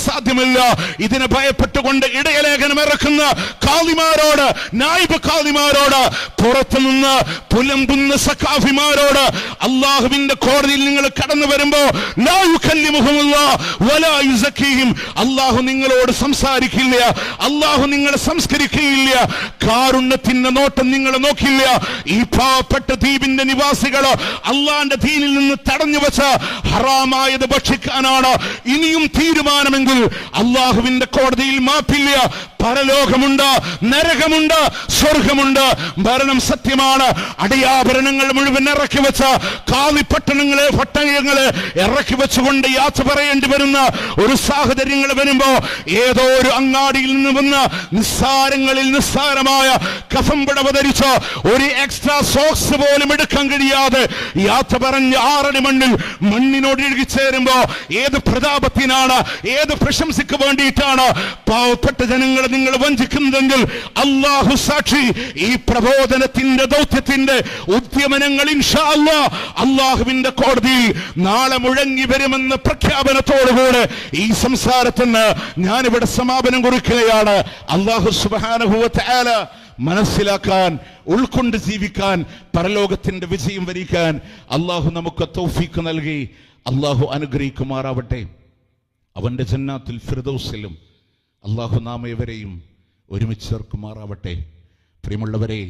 B: സാധ്യമല്ല. ഇതിനെ ഭയപ്പെട്ടുകൊണ്ട് ഇടയലേഖനം ഇറക്കുന്ന കാളിമാരോട്, നായിബ് കാളിമാരോട്, പുറത്തുനിന്ന് പുലമ്പുന്ന സഖാഫിമാരോട് അള്ളാഹുവിന്റെ കോടതിയിൽ നിങ്ങൾ കടന്നു വരുമ്പോ ലാ യുകല്ലിമുഹുമുല്ലാഹ് വലാ യുസക്കീഹിം. അള്ളാഹു നിങ്ങളോട് സംസാരിക്കില്ല, അള്ളാഹു നിങ്ങളെ സംസ്കരിക്കുകയില്ല, കാരുണ്യത്തിന്റെ നോട്ടം നിങ്ങൾ നോക്കില്ല. ഈ പാവപ്പെട്ട ദ്വീപിന്റെ നിവാസികൾ അള്ളാന്റെ ദീനിൽ നിന്ന് തടഞ്ഞു വെച്ച ഹറാമായത് ഭക്ഷിക്കാനാണ് ഇനിയും തീരുമാനമെങ്കിൽ അള്ളാഹുവിന്റെ കോടതിയിൽ മാപ്പില്ല. പരലോകമുണ്ട്, നരകമുണ്ട്, സ്വർഗമുണ്ട്. ഭരണം സത്യമാണ്. അടയാഭരണങ്ങൾ മുഴുവൻ ഇറക്കി വെച്ച കാളിപ്പട്ടണങ്ങളെ, പട്ടണങ്ങളെ ഇറക്കി വെച്ചുകൊണ്ട് യാത്ര പറയേണ്ടി വരുന്ന ഒരു സാഹചര്യങ്ങൾ വരുമ്പോ ഏതോ ഒരു അങ്ങാടിയിൽ നിന്ന് വന്ന നിസ്സാരമായ കഫംപടവ ധരിച്ച ഒരു എക്സ്ട്രാ സോക്സ് പോലും എടുക്കാൻ കഴിയാതെ യാത്ര പറഞ്ഞ് 6 അടി മണ്ണിനോട് ഇഴുകിച്ചേരുമ്പോ ഏത് പ്രതാപത്തിനാണ്, ഏത് പ്രശംസയ്ക്ക് വേണ്ടിയിട്ടാണ് പാവപ്പെട്ട ജനങ്ങളെ നിങ്ങൾ വഞ്ചിക്കുന്നതെങ്കിൽ അല്ലാഹു സാക്ഷി. ഈ പ്രബോധനത്തിന്റെ ദൗത്യത്തിന്റെ ഉദ്യമനങ്ങൾ ഇൻഷാ അല്ലാഹ് അല്ലാഹുവിന്റെ കോടതിയിൽ നാളെ മുഴങ്ങി വരുമെന്ന പ്രഖ്യാപനത്തോടുകൂടെ ഈ സംസാരത്തിന് ഞാനിവിടെ സമാപനം കുറിക്കുകയാണ്. അല്ലാഹു സുബ്ഹാനഹു വ തആല മനസ്സിലാക്കാൻ, ഉൾക്കൊണ്ട് ജീവിക്കാൻ, പരലോകത്തിന്റെ വിജയം വരിക്കാൻ അല്ലാഹു നമുക്ക് തൗഫീഖ് നൽകി അല്ലാഹു അനുഗ്രഹിക്കുമാറാവട്ടെ. അവന്റെ ജന്നാത്തുൽ ഫിർദൗസിലും അല്ലാഹു നാം ഏവരെയും ഒരുമിച്ച് ചേർക്കുമാറാവട്ടെ. പ്രിയമുള്ളവരെ,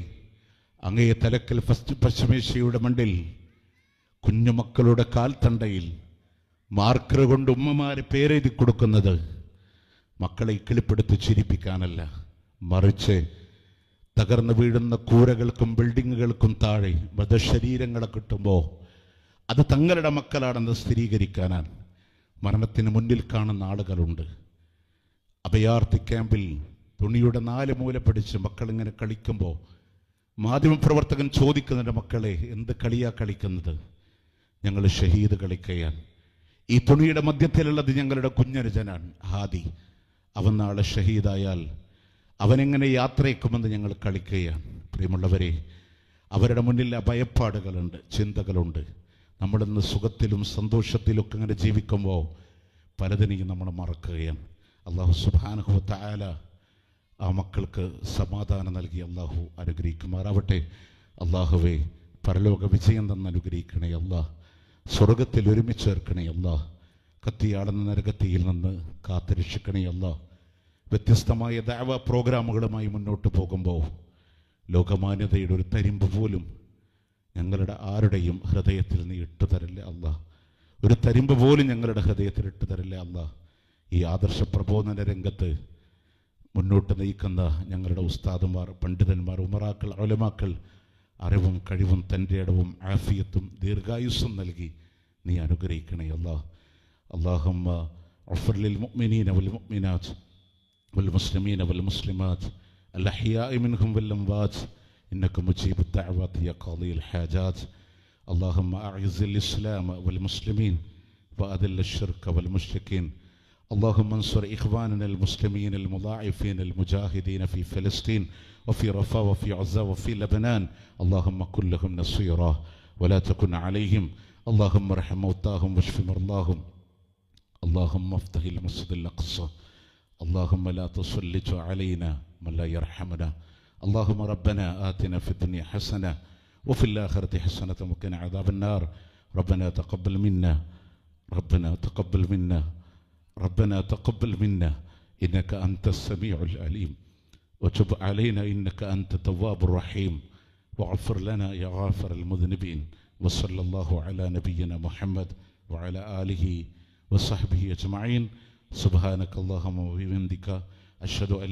B: അങ്ങേ തലക്കൽ പശ്ചിമേഷ്യയുടെ മണ്ണിൽ കുഞ്ഞുമക്കളുടെ കാൽത്തണ്ടയിൽ മാർക്കർ കൊണ്ട് ഉമ്മമാരെ പേരെഴുതി കൊടുക്കുന്നത് മക്കളെ കിളിപ്പെടുത്തി ചിരിപ്പിക്കാനല്ല, മറിച്ച് തകർന്നു വീഴുന്ന കൂരകൾക്കും ബിൽഡിങ്ങുകൾക്കും താഴെ മൃതശരീരങ്ങളെ കിട്ടുമ്പോൾ അത് തങ്ങളുടെ മക്കളാണെന്ന് സ്ഥിരീകരിക്കാനാണ്. മരണത്തിന് മുന്നിൽ കാണുന്ന ആളുകളുണ്ട്. അഭയാർത്ഥി ക്യാമ്പിൽ തുണിയുടെ 4 മൂല പിടിച്ച് മക്കളിങ്ങനെ കളിക്കുമ്പോൾ മാധ്യമപ്രവർത്തകൻ ചോദിക്കുന്നുണ്ട്, മക്കളെ എന്ത് കളിയാ കളിക്കുന്നത്? ഞങ്ങൾ ഷഹീദ് കളിക്കുകയാണ്. ഈ തുണിയുടെ മധ്യത്തിലുള്ളത് ഞങ്ങളുടെ കുഞ്ഞനുജനാണ് ഹാദി. അവൻ നാളെ ഷഹീദായാൽ അവനെങ്ങനെ യാത്രയേക്കുമെന്ന് ഞങ്ങൾ കളിക്കുകയാണ്. പ്രിയമുള്ളവരെ, അവരുടെ മുന്നിൽ ഭയപ്പാടുകളുണ്ട്, ചിന്തകളുണ്ട്. നമ്മളിന്ന് സുഖത്തിലും സന്തോഷത്തിലൊക്കെ ഇങ്ങനെ ജീവിക്കുമ്പോൾ പലതിനെയും നമ്മൾ മറക്കുകയാണ്. അല്ലാഹു സുബ്ഹാനഹു വ തആല ആ മക്കൾക്ക് സമാധാനം നൽകി അല്ലാഹു അനുഗ്രഹിക്കുമാറാവട്ടെ. അല്ലാഹുവേ, പരലോക വിജയം തന്ന് അനുഗ്രഹിക്കണേ അല്ലാഹ്. സ്വർഗത്തിൽ ഒരുമിച്ച് ചേർക്കണേ അല്ലാഹ്. കത്തിയാടുന്ന നരകത്തിയിൽ നിന്ന് കാത്തുരക്ഷിക്കണേ അല്ലാഹ്. വ്യത്യസ്തമായ ദഅവ പ്രോഗ്രാമുകളുമായി മുന്നോട്ട് പോകുമ്പോൾ ലോകമാന്യതയുടെ ഒരു തരിമ്പ് പോലും ഞങ്ങളുടെ ആരുടെയും ഹൃദയത്തിൽ നീ ഇട്ടുതരല്ലേ അല്ലാഹ്. ഒരു തരിമ്പ് പോലും ഞങ്ങളുടെ ഹൃദയത്തിൽ ഇട്ട് തരില്ല അല്ലാ. ഈ ആദർശ പ്രബോധന രംഗത്ത് മുന്നോട്ട് നയിക്കുന്ന ഞങ്ങളുടെ ഉസ്താദുമാർ, പണ്ഡിതന്മാർ, ഉമറാക്കൾ, ഉലമാക്കൾ അറിവും കഴിവും തൻ്റെ ഇടവും ആഫിയത്തും ദീർഘായുസ്സും നൽകി നീ അനുഗ്രഹിക്കണേ അല്ലാ. اللهم اغفر للمؤمنين والمؤمنات والمسلمين والمسلمات الأحياء منهم والأموات إنك مجيب الدعوات يا قاضي الحاجات. اللهم أعز الإسلام والمسلمين وأذل الشرك والمشركين. اللهم انصر إخواننا المسلمين المضاعفين المجاهدين في فلسطين وفي رفاه وفي عزة وفي لبنان. اللهم كن لهم نصيرا ولا تكن عليهم. اللهم ارحم موتاهم واشف مرضاهم. اللهم افتح المسجد الأقصى. اللهم لا تسلط علينا من لا يرحمنا. اللهم ربنا آتنا في الدنيا حسنة وفي الآخرة حسنة وقنا عذاب النار. ربنا تقبل منا، ربنا تقبل منا، ربنا تقبل منا إنك أنت السميع العليم، وتب علينا إنك أنت التواب الرحيم، واغفر لنا يا غافر المذنبين. وصلى الله على نبينا محمد وعلى آله وصحبه أجمعين. سبحانك اللهم وبحمدك أشهد أن